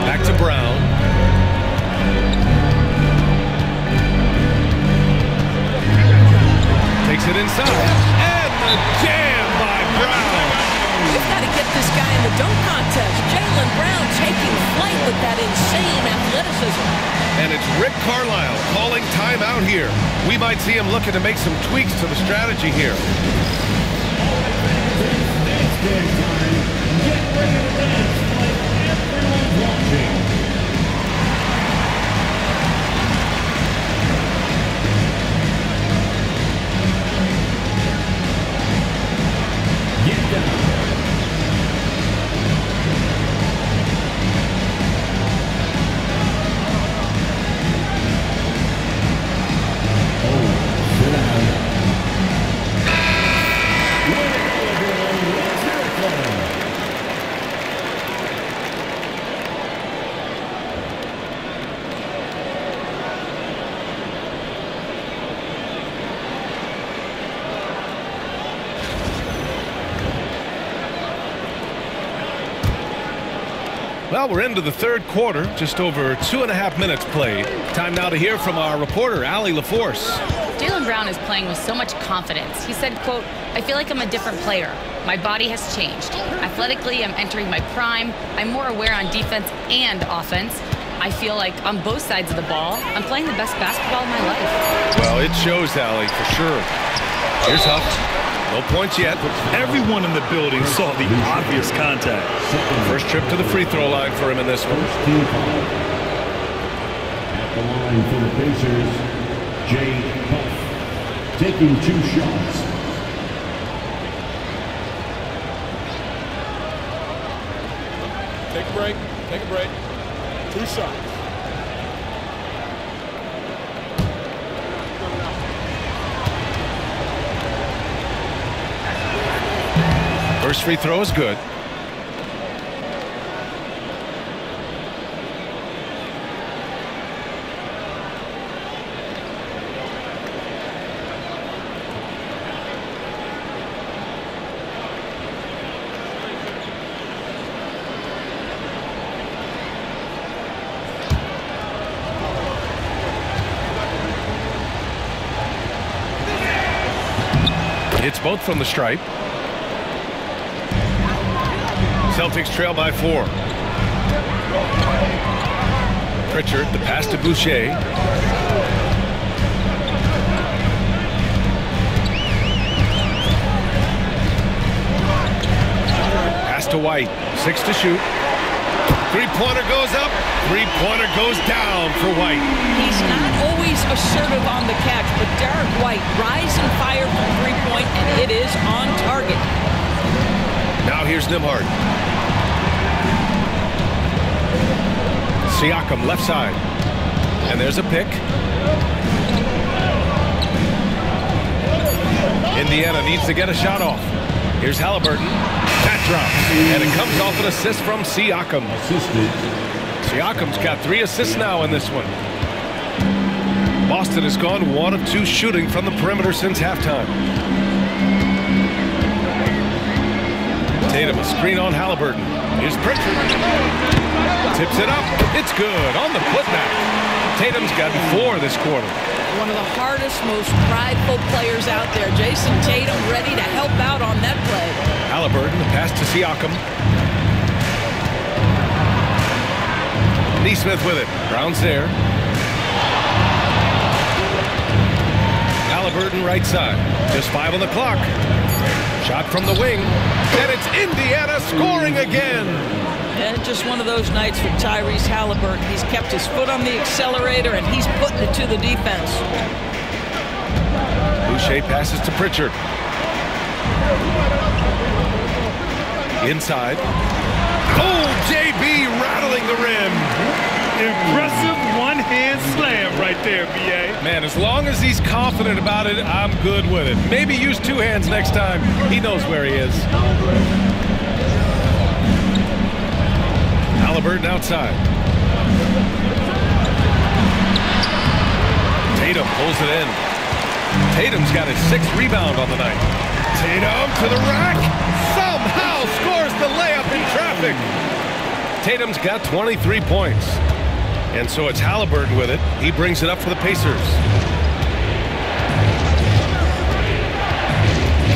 A: Back to Brown. Takes it inside. And the jam by Brown.
C: We've got to get this guy in the dunk contest. Jaylen Brown taking flight with that insane athleticism.
A: And it's Rick Carlisle calling timeout here. We might see him looking to make some tweaks to the strategy here.
D: Get ready to dance like everyone's watching. Get down.
A: Well, we're into the third quarter, just over 2.5 minutes played. Time now to hear from our reporter, Allie LaForce.
E: Jaylen Brown is playing with so much confidence. He said, quote, "I feel like I'm a different player. My body has changed. Athletically, I'm entering my prime. I'm more aware on defense and offense. I feel like on both sides of the ball, I'm playing the best basketball of my life."
A: Well, it shows, Allie, for sure. Here's Huff. No points yet.
B: Everyone in the building saw the obvious contact.
A: First trip to the free throw line for him in this one.
D: At the line for the Pacers, Jay Huff, taking 2 shots.
F: Take a break. Take a break. 2 shots.
A: First free throw is good. It's both from the stripe. Celtics trail by 4. Pritchard, the pass to Boucher. Pass to White. 6 to shoot. Three-pointer goes up. Three-pointer goes down for White.
C: He's not always assertive on the catch, but Derek White rise and fire from three-point, and it is on target.
A: Now here's Nembhard. Siakam left side. And there's a pick. Indiana needs to get a shot off. Here's Halliburton. That drops. And it comes off an assist from Siakam. Siakam's got 3 assists now in this one. Boston has gone 1 of 2 shooting from the perimeter since halftime. Tatum, a screen on Halliburton. Here's Pritchard. Tips it up. It's good on the putback. Tatum's got 4 this quarter.
C: One of the hardest, most prideful players out there. Jason Tatum ready to help out on that play.
A: Halliburton, the pass to Siakam. Neesmith with it. Brown's there. Halliburton right side. Just 5 on the clock. Shot from the wing. And it's Indiana scoring again.
C: And just one of those nights for Tyrese Halliburton. He's kept his foot on the accelerator, and he's putting it to the defense.
A: Boucher passes to Pritchard. Inside. Oh, JB rattling the rim.
B: Impressive one-hand slam right there, B.A.
A: Man, as long as he's confident about it, I'm good with it. Maybe use 2 hands next time. He knows where he is. Halliburton outside. Tatum pulls it in. Tatum's got his 6th rebound on the night. Tatum to the rack. Somehow scores the layup in traffic. Tatum's got 23 points. And so it's Halliburton with it. He brings it up for the Pacers.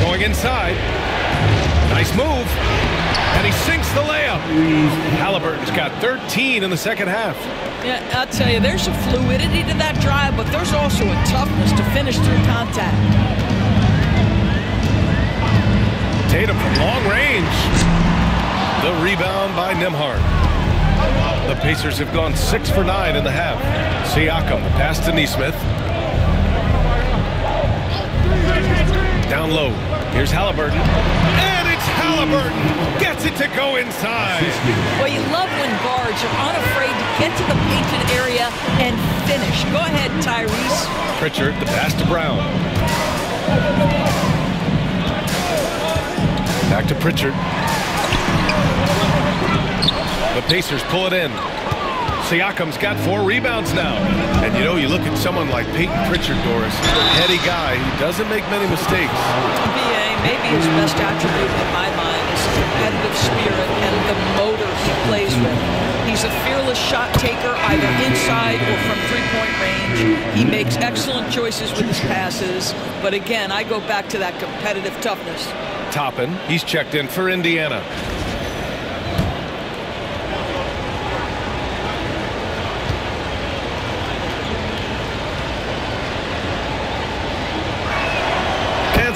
A: Going inside. Nice move. And he sinks the layup. Halliburton's got 13 in the second half.
C: Yeah, I'll tell you, there's a fluidity to that drive, but there's also a toughness to finish through contact.
A: Tatum from long range. The rebound by Nembhard. The Pacers have gone 6 for 9 in the half. Siakam, the pass to Neesmith. Down low. Here's Halliburton. And it's Halliburton. Gets it to go inside.
C: Well, you love when guards are unafraid to get to the painted area and finish. Go ahead, Tyrese.
A: Pritchard, the pass to Brown. Back to Pritchard. The Pacers pull it in. Siakam's got 4 rebounds now. And you know, you look at someone like Peyton Pritchard, Doris, heady guy, he doesn't make many mistakes.
C: BA, maybe his best attribute in my mind is the competitive spirit and the motor he plays with. He's a fearless shot taker, either inside or from three-point range. He makes excellent choices with his passes. But again, I go back to that competitive toughness.
A: Toppin, he's checked in for Indiana.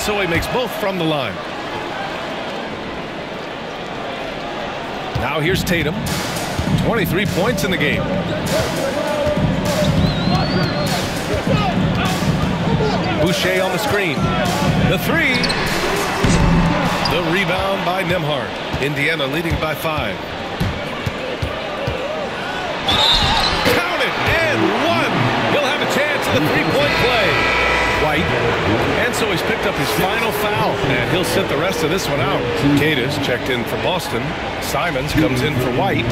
A: so he makes both from the line. Now here's Tatum. 23 points in the game. Boucher on the screen. The three. The rebound by Nembhard. Indiana leading by 5. Count it and 1. He'll have a chance at the three-point play. White. And so he's picked up his final foul, and he'll sit the rest of this one out. Cadiz checked in for Boston. Simons comes in for White.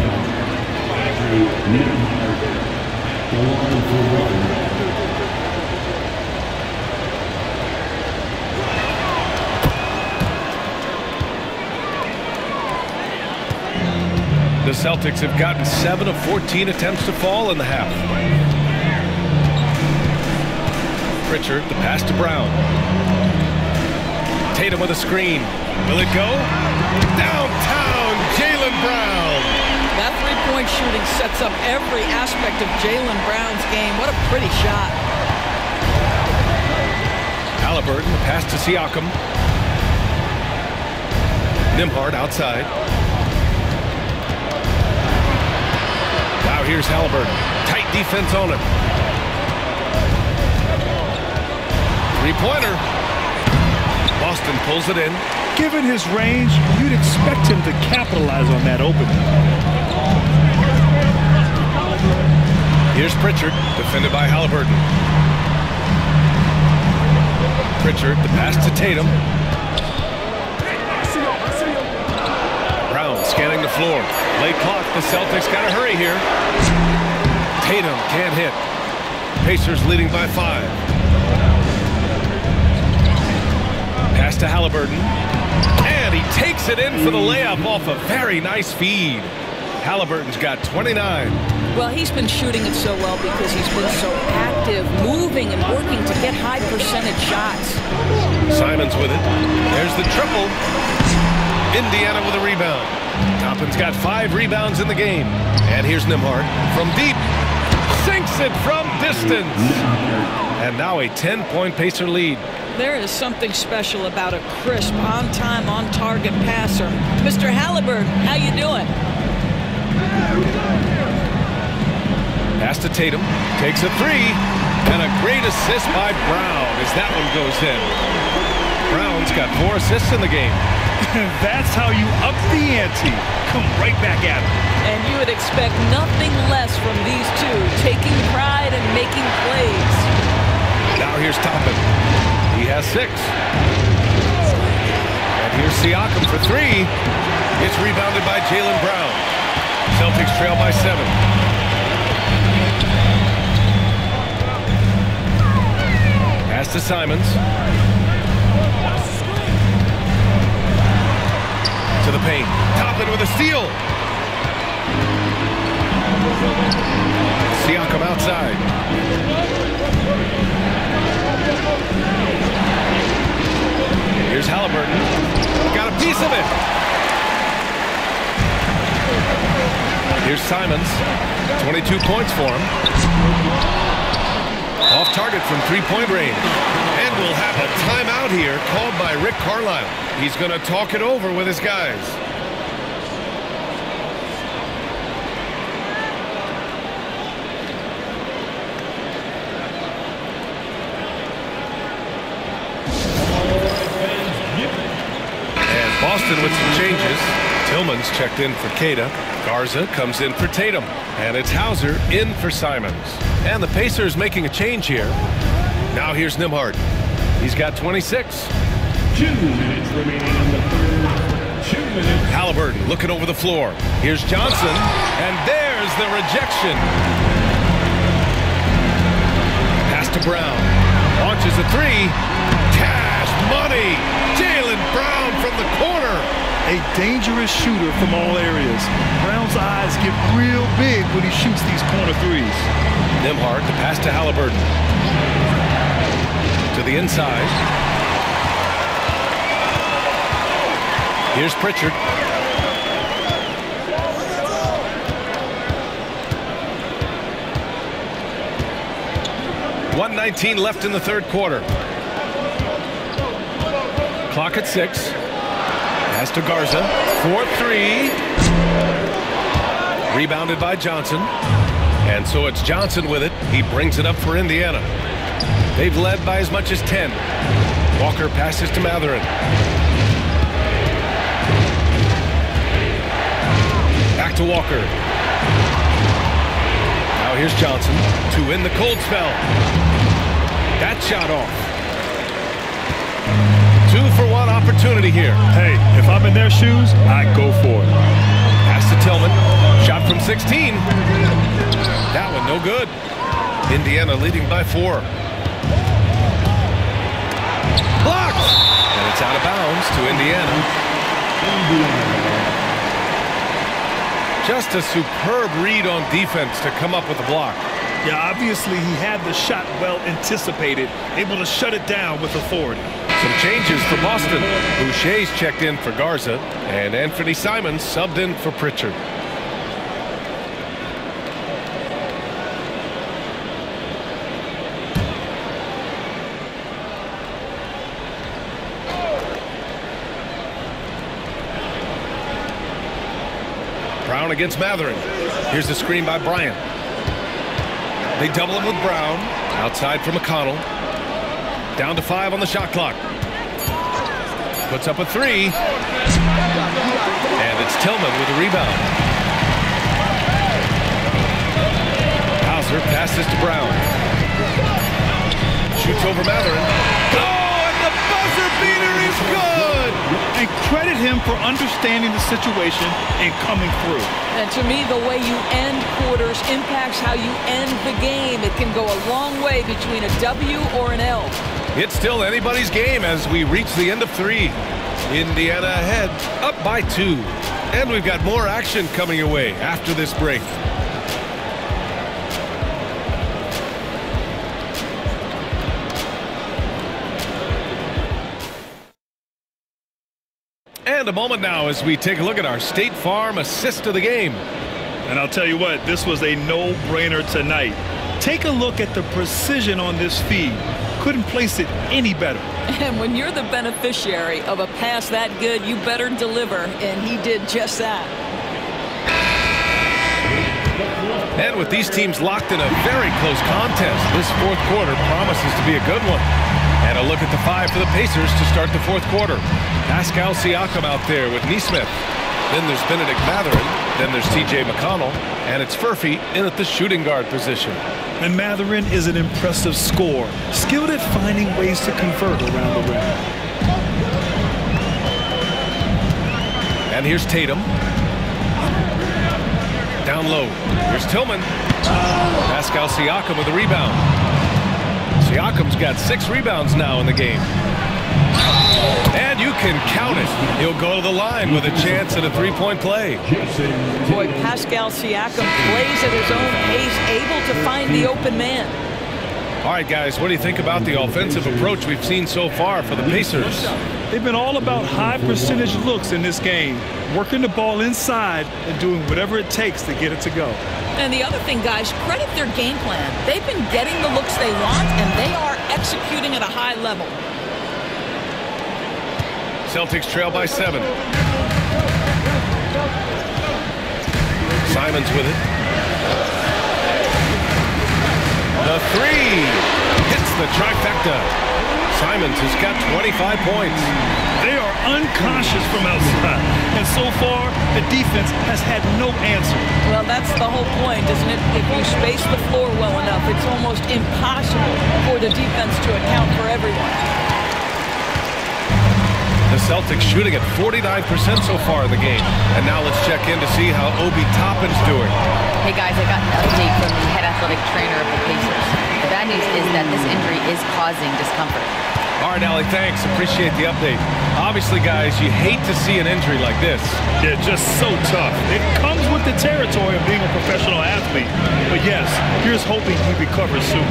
A: The Celtics have gotten 7 of 14 attempts to fall in the half. Pritchard, the pass to Brown. Tatum with a screen. Will it go? Downtown, Jaylen Brown.
C: That three-point shooting sets up every aspect of Jaylen Brown's game. What a pretty shot.
A: Halliburton, the pass to Siakam. Nembhard outside. Now here's Halliburton. Tight defense on him. Three-pointer. Boston pulls it in.
B: Given his range, you'd expect him to capitalize on that opening.
A: Here's Pritchard, defended by Halliburton. Pritchard, the pass to Tatum. Brown scanning the floor. Late clock, the Celtics got to hurry here. Tatum can't hit. Pacers leading by 5. Pass to Halliburton. And he takes it in for the layup off a very nice feed. Halliburton's got 29.
C: Well, he's been shooting it so well because he's been so active, moving and working to get high percentage shots.
A: Simons with it. There's the triple. Indiana with a rebound. Toppin's got 5 rebounds in the game. And here's Nembhard from deep. Sinks it from distance. And now a 10-point Pacer lead.
C: There is something special about a crisp, on-time, on-target passer. Mr. Halliburton, how you doing?
A: Pass to Tatum. Takes a 3. And a great assist by Brown as that one goes in. Brown's got 4 assists in the game.
B: That's how you up the ante. Come right back at him.
C: And you would expect nothing less from these two, taking pride and making plays.
A: Now here's Toppin. He has 6. And here's Siakam for 3. It's rebounded by Jaylen Brown. Celtics trail by 7. Pass to Simons. To the paint. Toppin with a steal. Siakam outside. Here's Halliburton. Got a piece of it. Here's Simons. 22 points for him. Off target from three-point range. And we'll have a timeout here called by Rick Carlisle. He's going to talk it over with his guys. And Boston with some changes. Tillman's checked in for Queta. Garza comes in for Tatum. And it's Hauser in for Simons. And the Pacers making a change here. Now here's Nembhard. He's got 26.
D: 2 minutes remaining in the third. 2 minutes.
A: Halliburton looking over the floor. Here's Johnson. And there's the rejection. Pass to Brown. Launches a 3. Cash money. Jaylen Brown from the corner.
B: A dangerous shooter from all areas. Brown's eyes get real big when he shoots these corner threes.
A: Nembhard, the pass to Halliburton. To the inside. Here's Pritchard. .119 left in the third quarter. Clock at 6. Pass to Garza. 4-3. Rebounded by Johnson. And so it's Johnson with it. He brings it up for Indiana. They've led by as much as 10. Walker passes to Mathurin. Back to Walker. Now here's Johnson to win the cold spell. That shot off. 2-for-1 opportunity here.
B: Hey, if I'm in their shoes, I'd go for it.
A: Pass to Tillman. Shot from 16. That one no good. Indiana leading by 4. Blocked! And it's out of bounds to Indiana. Just a superb read on defense to come up with the block.
B: Yeah, obviously he had the shot well anticipated, able to shut it down with authority.
A: Some changes for Boston. Boucher's checked in for Garza, and Anthony Simons subbed in for Pritchard. Brown against Mathurin. Here's the screen by Bryant. They double him with Brown. Outside for McConnell. Down to 5 on the shot clock. Puts up a 3. And it's Tillman with a rebound. Hauser passes to Brown. Shoots over Mathurin. Oh, and the buzzer beater is good!
B: And credit him for understanding the situation and coming through.
C: And to me, the way you end quarters impacts how you end the game. It can go a long way between a W or an L.
A: It's still anybody's game as we reach the end of 3. Indiana ahead, up by 2. And we've got more action coming your way after this break. And a moment now as we take a look at our State Farm assist of the game.
B: And I'll tell you what, this was a no-brainer tonight. Take a look at the precision on this feed. Couldn't place it any better.
C: And when you're the beneficiary of a pass that good, you better deliver, and he did just that.
A: And with these teams locked in a very close contest, this fourth quarter promises to be a good one. And a look at the 5 for the Pacers to start the fourth quarter. Pascal Siakam out there with Nesmith. Then there's Benedict Mathurin. Then there's T.J. McConnell. And it's Furphy in at the shooting guard position.
B: And Mathurin is an impressive scorer, skilled at finding ways to convert around the rim.
A: And here's Tatum. Down low. Here's Tillman. Pascal Siakam with a rebound. Siakam's got 6 rebounds now in the game. And you can count it. He'll go to the line with a chance at a 3-point play.
C: Boy, Pascal Siakam plays at his own pace, able to find the open man.
A: All right, guys, what do you think about the offensive approach we've seen so far for the Pacers?
B: They've been all about high percentage looks in this game, working the ball inside and doing whatever it takes to get it to go.
C: And the other thing, guys, credit their game plan. They've been getting the looks they want, and they are executing at a high level.
A: Celtics trail by 7. Simons with it. The 3 hits the trifecta. Simons has got 25 points.
B: They are unconscious from outside, and so far the defense has had no answer.
C: Well, that's the whole point, isn't it? If you space the floor well enough, it's almost impossible for the defense to account for everyone.
A: The Celtics shooting at 49% so far in the game. And now let's check in to see how Obi Toppin's doing.
E: Hey guys, I got an update from the head athletic trainer of the Pacers. The bad news is that this injury is causing discomfort.
A: All right, Allie, thanks. Appreciate the update. Obviously, guys, you hate to see an injury like this.
B: Yeah, just so tough. It comes with the territory of being a professional athlete. But yes, here's hoping he recovers soon.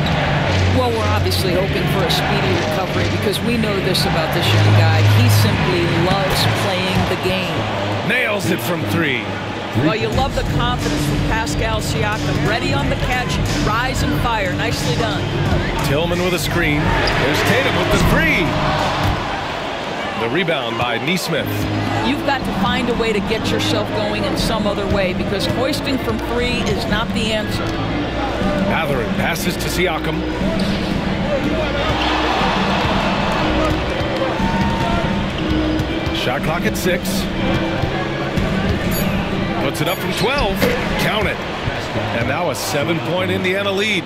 C: Well, we're obviously hoping for a speedy recovery because we know this about this young guy. He simply loves playing the game.
A: Nails it from 3.
C: Well, you love the confidence from Pascal Siakam. Ready on the catch, rise and fire. Nicely done.
A: Tillman with a screen. There's Tatum with the 3. The rebound by Nesmith.
C: You've got to find a way to get yourself going in some other way because hoisting from 3 is not the answer.
A: Mathurin passes to Siakam. Shot clock at 6. Puts it up from 12. Count it. And now a 7-point Indiana lead.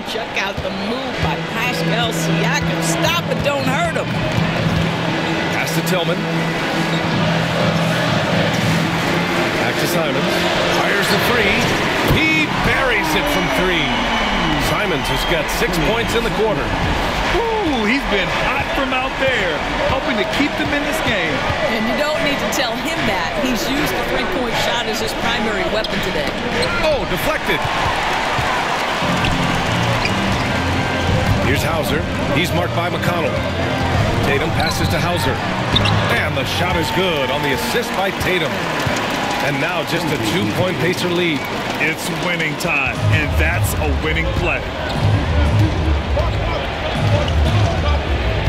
C: Check out the move by Pascal Siakam. Stop it, don't hurt him.
A: Pass to Tillman. Back to Simons. Fires the 3. He buries it from 3. Simons has got 6 points in the quarter.
B: Ooh, he's been hot from out there, hoping to keep them in this game.
C: And you don't need to tell him that. He's used the three-point shot as his primary weapon today.
A: Oh, deflected. Here's Hauser. He's marked by McConnell. Tatum passes to Hauser. And the shot is good on the assist by Tatum. And now just a 2-point Pacer lead.
B: It's winning time, and that's a winning play.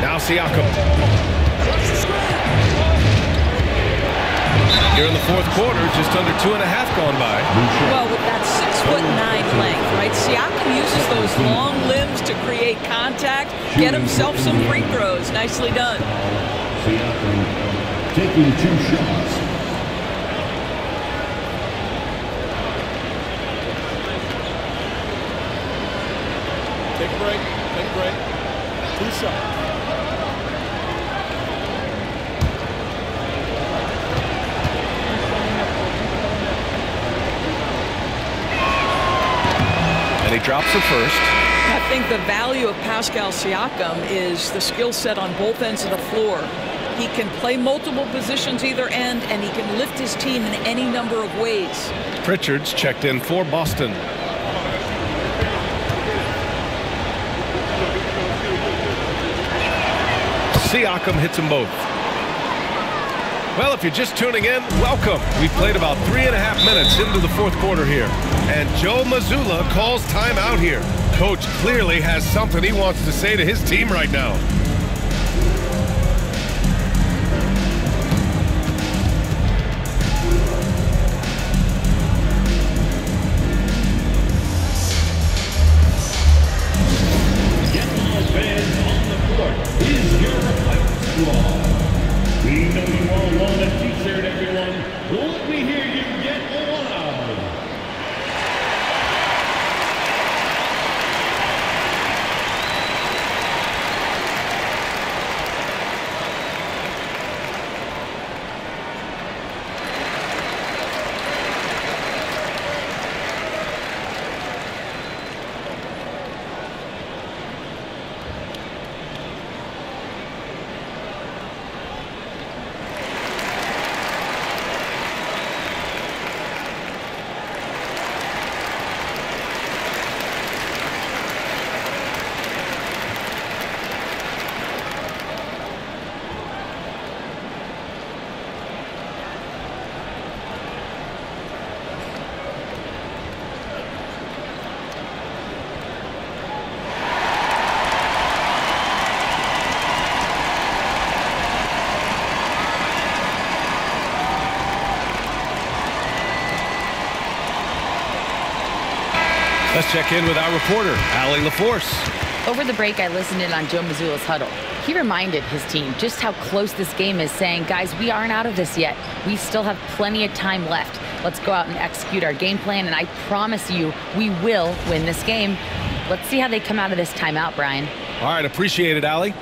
A: Now Siakam. Here in the fourth quarter, just under 2.5 gone by.
C: Well, with that 6'9" length, right? Siakam uses those long limbs to create contact, get himself some free throws. Nicely done.
D: Siakam taking 2 shots.
F: Take a break. Take a break. 2 shots.
A: And he drops the first.
C: I think the value of Pascal Siakam is the skill set on both ends of the floor. He can play multiple positions either end, and he can lift his team in any number of ways.
A: Pritchard's checked in for Boston. Siakam hits them both. Well, if you're just tuning in, welcome. We've played about 3.5 minutes into the fourth quarter here. And Joe Mazzulla calls timeout here. Coach clearly has something he wants to say to his team right now.
D: We know you all want a t-shirt, everyone. Let me hear you get loud.
A: Let's check in with our reporter, Allie LaForce.
E: Over the break, I listened in on Joe Mazzulla's huddle. He reminded his team just how close this game is, saying, guys, we aren't out of this yet. We still have plenty of time left. Let's go out and execute our game plan, and I promise you, we will win this game. Let's see how they come out of this timeout, Brian.
A: All right, appreciate it, Allie.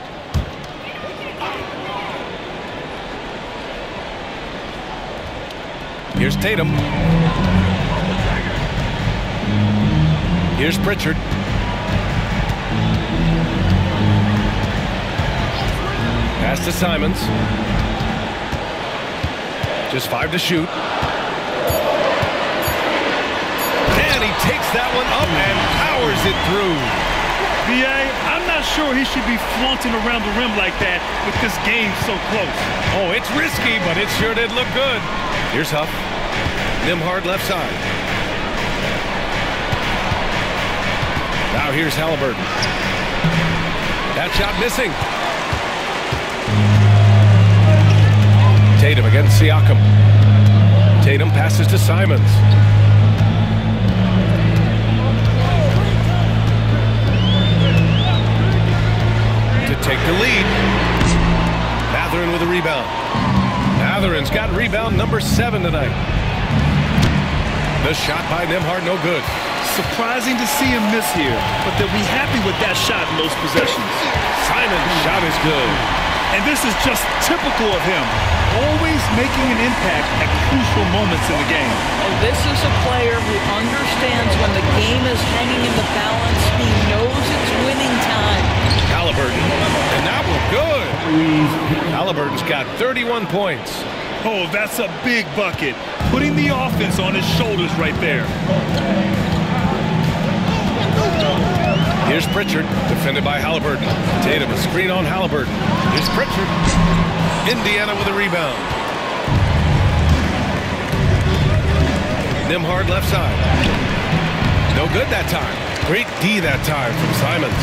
A: Here's Tatum. Here's Pritchard. Pass to Simons. Just 5 to shoot. And he takes that one up and powers it through.
B: B.A., I'm not sure he should be flaunting around the rim like that with this game so close.
A: Oh, it's risky, but it sure did look good. Here's Huff. Nimhard left side. Now here's Halliburton. That shot missing. Tatum against Siakam. Tatum passes to Simons. To take the lead. Mathurin with a rebound. Matherin's got rebound number 7 tonight. The shot by Nembhard, no good.
B: Surprising to see him miss here, but they'll be happy with that shot in those possessions.
A: Simon's shot is good.
B: And this is just typical of him, always making an impact at crucial moments in the game.
C: Oh, this is a player who understands when the game is hanging in the balance. He knows it's winning time.
A: Halliburton, and that one good. Halliburton's got 31 points.
B: Oh, that's a big bucket. Putting the offense on his shoulders right there.
A: Here's Pritchard, defended by Halliburton. Tatum, a screen on Halliburton. Here's Pritchard. Indiana with a rebound. Nembhard left side. No good that time. Great D that time from Simons.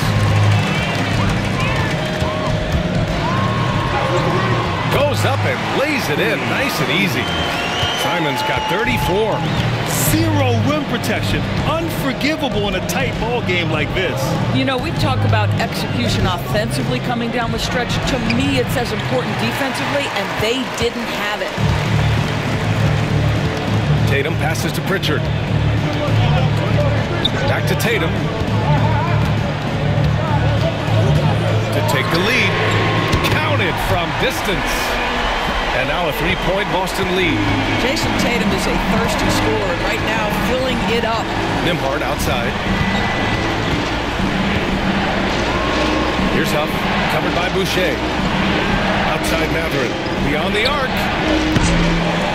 A: Goes up and lays it in, nice and easy. Simons got 34.
B: Zero rim protection. Unforgivable in a tight ball game like this.
C: You know, we talk about execution offensively coming down the stretch. To me, it's as important defensively, and they didn't have it.
A: Tatum passes to Pritchard. Back to Tatum. To take the lead. Counted from distance. And now a 3-point Boston lead.
C: Jason Tatum is a thirsty scorer, and right now filling it up.
A: Nembhard outside. Here's Huff, covered by Boucher. Outside Mathurin, beyond the arc.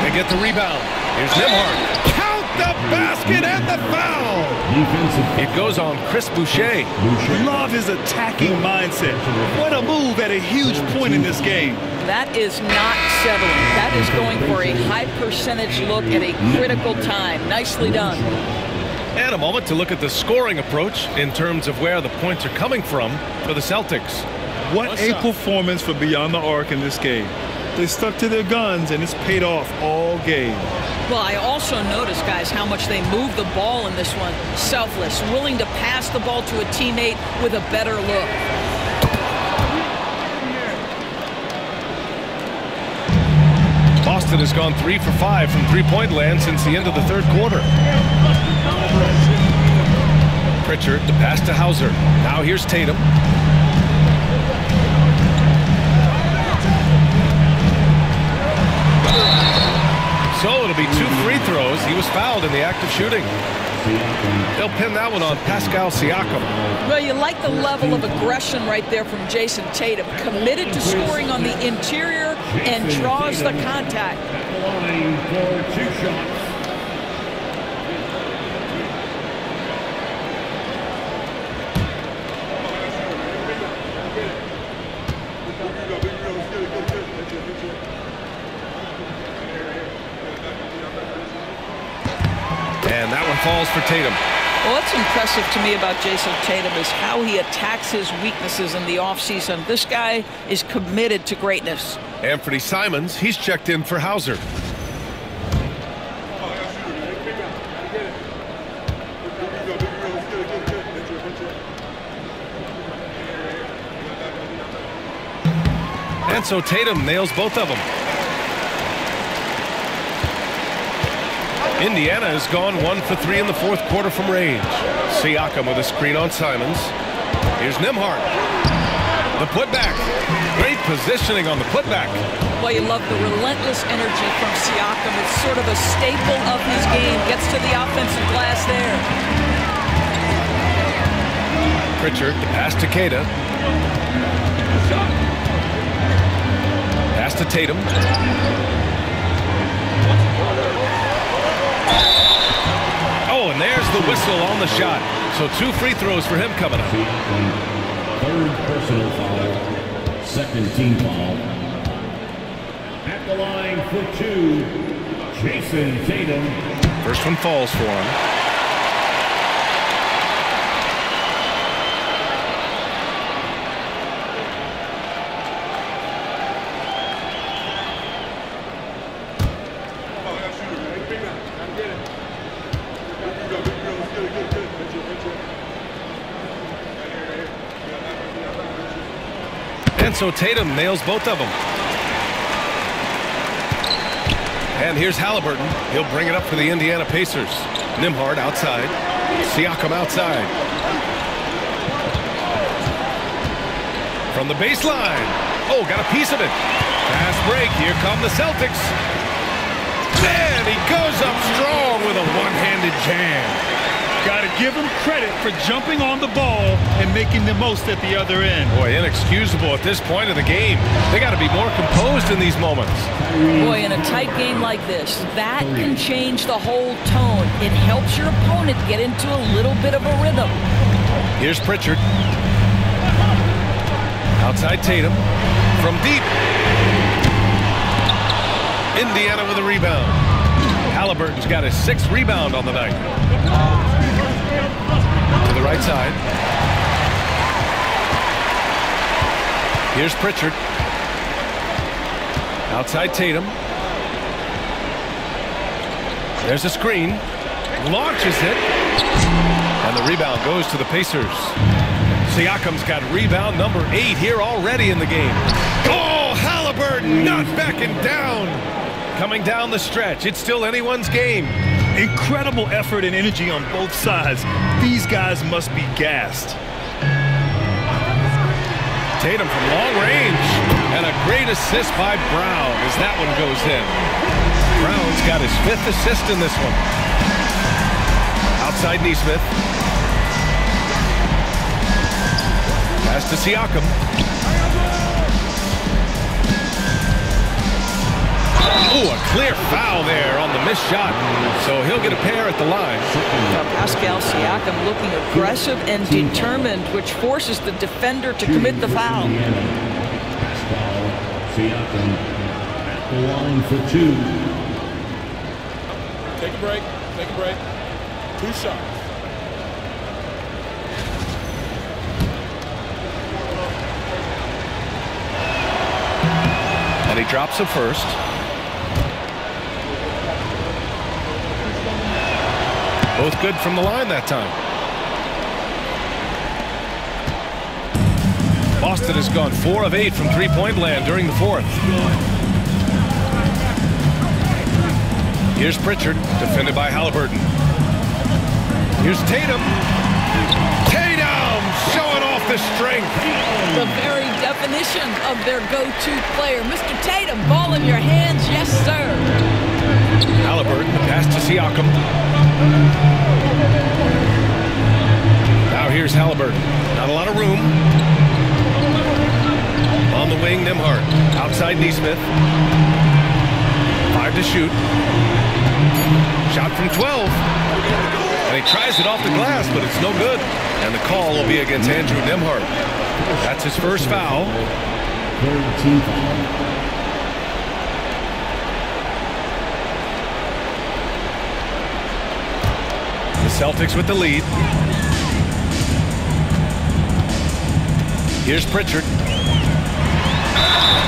A: They get the rebound. Here's Nembhard. Count the basket and the foul. It goes on Chris Boucher.
B: Love his attacking mindset. What a move at a huge point in this game.
C: That is not settling. That is going for a high percentage look at a critical time. Nicely done.
A: And a moment to look at the scoring approach in terms of where the points are coming from for the Celtics.
B: What a performance for beyond the arc in this game. They stuck to their guns, and it's paid off all game.
C: Well, I also noticed, guys, how much they moved the ball in this one. Selfless, willing to pass the ball to a teammate with a better look.
A: Boston has gone 3 for 5 from three-point land since the end of the third quarter. Pritchard, the pass to Hauser. Now here's Tatum. So it'll be 2 free throws. He was fouled in the act of shooting. They'll pin that one on Pascal Siakam.
C: Well, you like the level of aggression right there from Jason Tatum. Committed to scoring on the interior and draws the contact.
D: Line for 2 shots.
A: And that one falls for Tatum.
C: Well, what's impressive to me about Jason Tatum is how he attacks his weaknesses in the offseason. This guy is committed to greatness.
A: Anthony Simons, he's checked in for Hauser. And so Tatum nails both of them. Indiana has gone 1 for 3 in the fourth quarter from range. Siakam with a screen on Simons. Here's Nembhard. The putback. Great positioning on the putback.
C: Well, you love the relentless energy from Siakam. It's sort of a staple of his game. Gets to the offensive glass there.
A: Pritchard, the pass to Queta. Pass to Tatum. Oh, and there's the whistle on the shot. So 2 free throws for him coming up.
D: Third personal foul. Second team foul. At the line for 2, Jason Tatum.
A: First one falls for him. And so Tatum nails both of them. And here's Halliburton. He'll bring it up for the Indiana Pacers. Nembhard outside. Siakam outside. From the baseline. Oh, got a piece of it. Fast break. Here come the Celtics. And he goes up strong with a one-handed jam.
B: Got to give him credit for jumping on the ball and making the most at the other end.
A: Boy, inexcusable at this point of the game. They got to be more composed in these moments.
C: Boy, in a tight game like this, that can change the whole tone. It helps your opponent get into a little bit of a rhythm.
A: Here's Pritchard. Outside Tatum. From deep. Indiana with a rebound. Halliburton's got his 6th rebound on the night. To the right side. Here's Pritchard. Outside Tatum. There's a screen. Launches it. And the rebound goes to the Pacers. Siakam's got rebound number 8 here already in the game. Oh, Halliburton not backing down. Coming down the stretch. It's still anyone's game.
B: Incredible effort and energy on both sides. These guys must be gassed.
A: Tatum from long range. And a great assist by Brown as that one goes in. Brown's got his 5th assist in this one. Outside Nesmith. Pass to Siakam. Oh, a clear foul there on the missed shot. So he'll get a pair at the line.
C: Now Pascal Siakam looking aggressive and determined, which forces the defender to commit the foul.
D: Pascal Siakam at the line for 2.
F: Take a break. Take a break. 2 shots.
A: And he drops it first. Both good from the line that time. Boston has gone 4 of 8 from three-point land during the 4th. Here's Pritchard, defended by Halliburton. Here's Tatum. Tatum showing off the strength.
C: The very definition of their go-to player. Mr. Tatum, ball in your hands, yes, sir.
A: Halliburton, pass to Siakam. Now here's Halliburton. Not a lot of room. On the wing, Nembhard. Outside Nesmith. 5 to shoot. Shot from 12. And he tries it off the glass, but it's no good. And the call will be against Andrew Nembhard. That's his first foul.
D: 3rd team foul.
A: The Celtics with the lead. Here's Pritchard.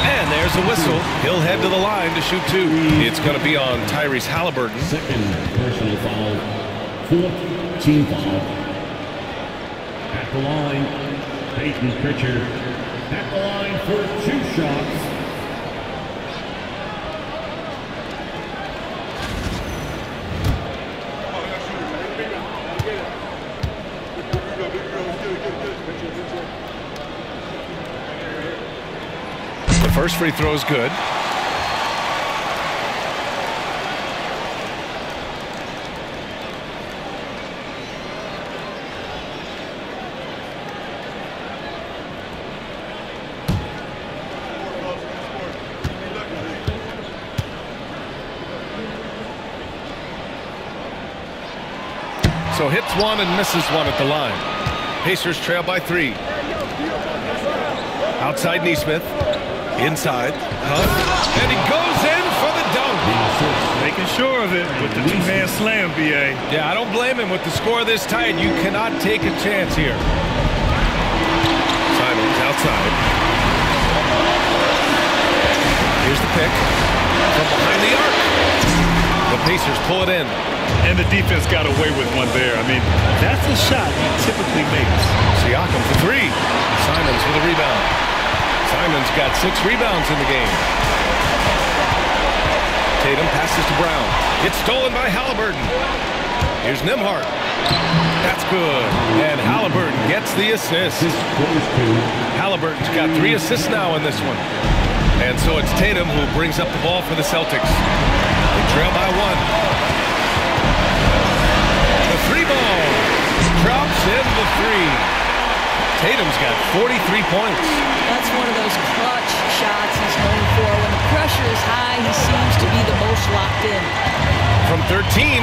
A: And there's a whistle. He'll head to the line to shoot 2. It's going to be on Tyrese Halliburton.
D: 2nd personal foul. 4th team foul. At the line, Peyton Pritchard. At the line for 2 shots.
A: The first free throw is good. So hits 1 and misses 1 at the line. Pacers trail by 3. Outside Nesmith. Inside. And he goes in for the dunk.
B: Making sure of it with the 2-man slam, BA.
A: Yeah, I don't blame him with the score this tight. You cannot take a chance here. Simons outside. Here's the pick. From behind the arc. The Pacers pull it in.
B: And the defense got away with one there. I mean, that's a shot he typically makes.
A: Siakam for 3. Simons for the rebound. Simon's got 6 rebounds in the game. Tatum passes to Brown. It's stolen by Halliburton. Here's Nembhard. That's good. And Halliburton gets the assist. Halliburton's got 3 assists now in this one. And so it's Tatum who brings up the ball for the Celtics. They trail by 1. The 3-ball. Drops in the 3. Tatum's got 43 points.
C: That's one of those clutch shots he's known for. When the pressure is high, he seems to be the most locked in.
A: From 13,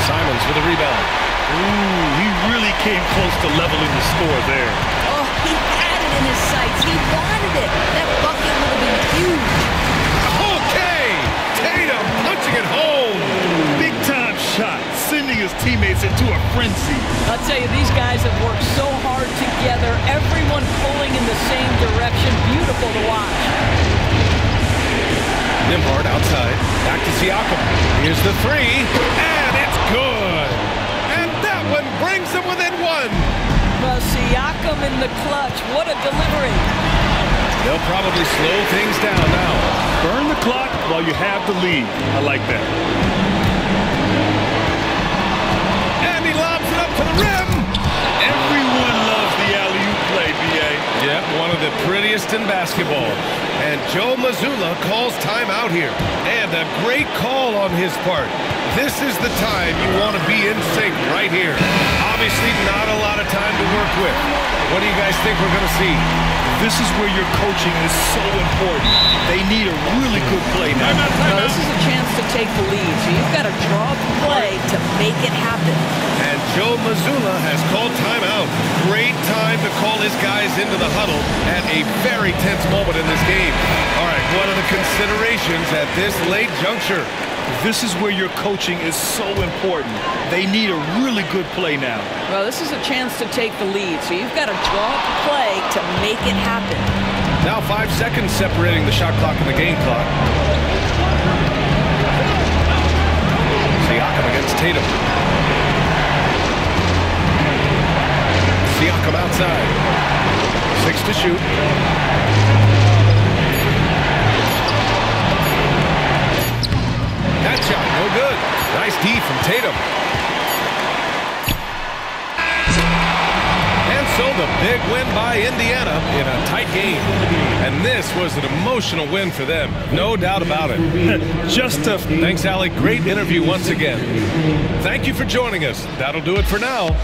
A: Simons with a rebound.
B: Ooh, he really came close to leveling the score there.
C: Oh, he had it in his sights. He wanted it. That bucket would have been huge.
A: Okay! Tatum punching it home.
B: Big time shot, sending his teammates into a frenzy.
C: I'll tell you, these guys have worked so hard together. Everyone pulling in the same direction. Beautiful to watch.
A: Nembhard outside. Back to Siakam. Here's the 3. And it's good. And that one brings them within 1.
C: Well, Siakam in the clutch. What a delivery.
A: They'll probably slow things down now.
B: Burn the clock while you have the lead. I like that.
A: And he lobs it up to the rim.
B: Everyone loves the alley-oop play, B.A.
A: Yep, one of the prettiest in basketball. And Joe Mazzulla calls timeout here. And a great call on his part. This is the time you want to be in sync right here. Obviously not a lot of time to work with. What do you guys think we're going to see?
B: This is where your coaching is so important. They need a really good play now.
C: Now, this is a chance to take the lead, so you've got to draw up the play to make it happen.
A: And Joe Mazzulla has called timeout. Great time to call his guys into the huddle at a very tense moment in this game. All right, what are the considerations at this late juncture?
B: This is where your coaching is so important. They need a really good play now.
C: Well, this is a chance to take the lead, so you've got to draw up the play to make it happen.
A: Now 5 seconds separating the shot clock and the game clock. Siakam against Tatum. Siakam outside. 6 to shoot. That shot, no good. Nice D from Tatum. And so the big win by Indiana in a tight game. And this was an emotional win for them. No doubt about it. Thanks, Allie. Great interview once again. Thank you for joining us. That'll do it for now.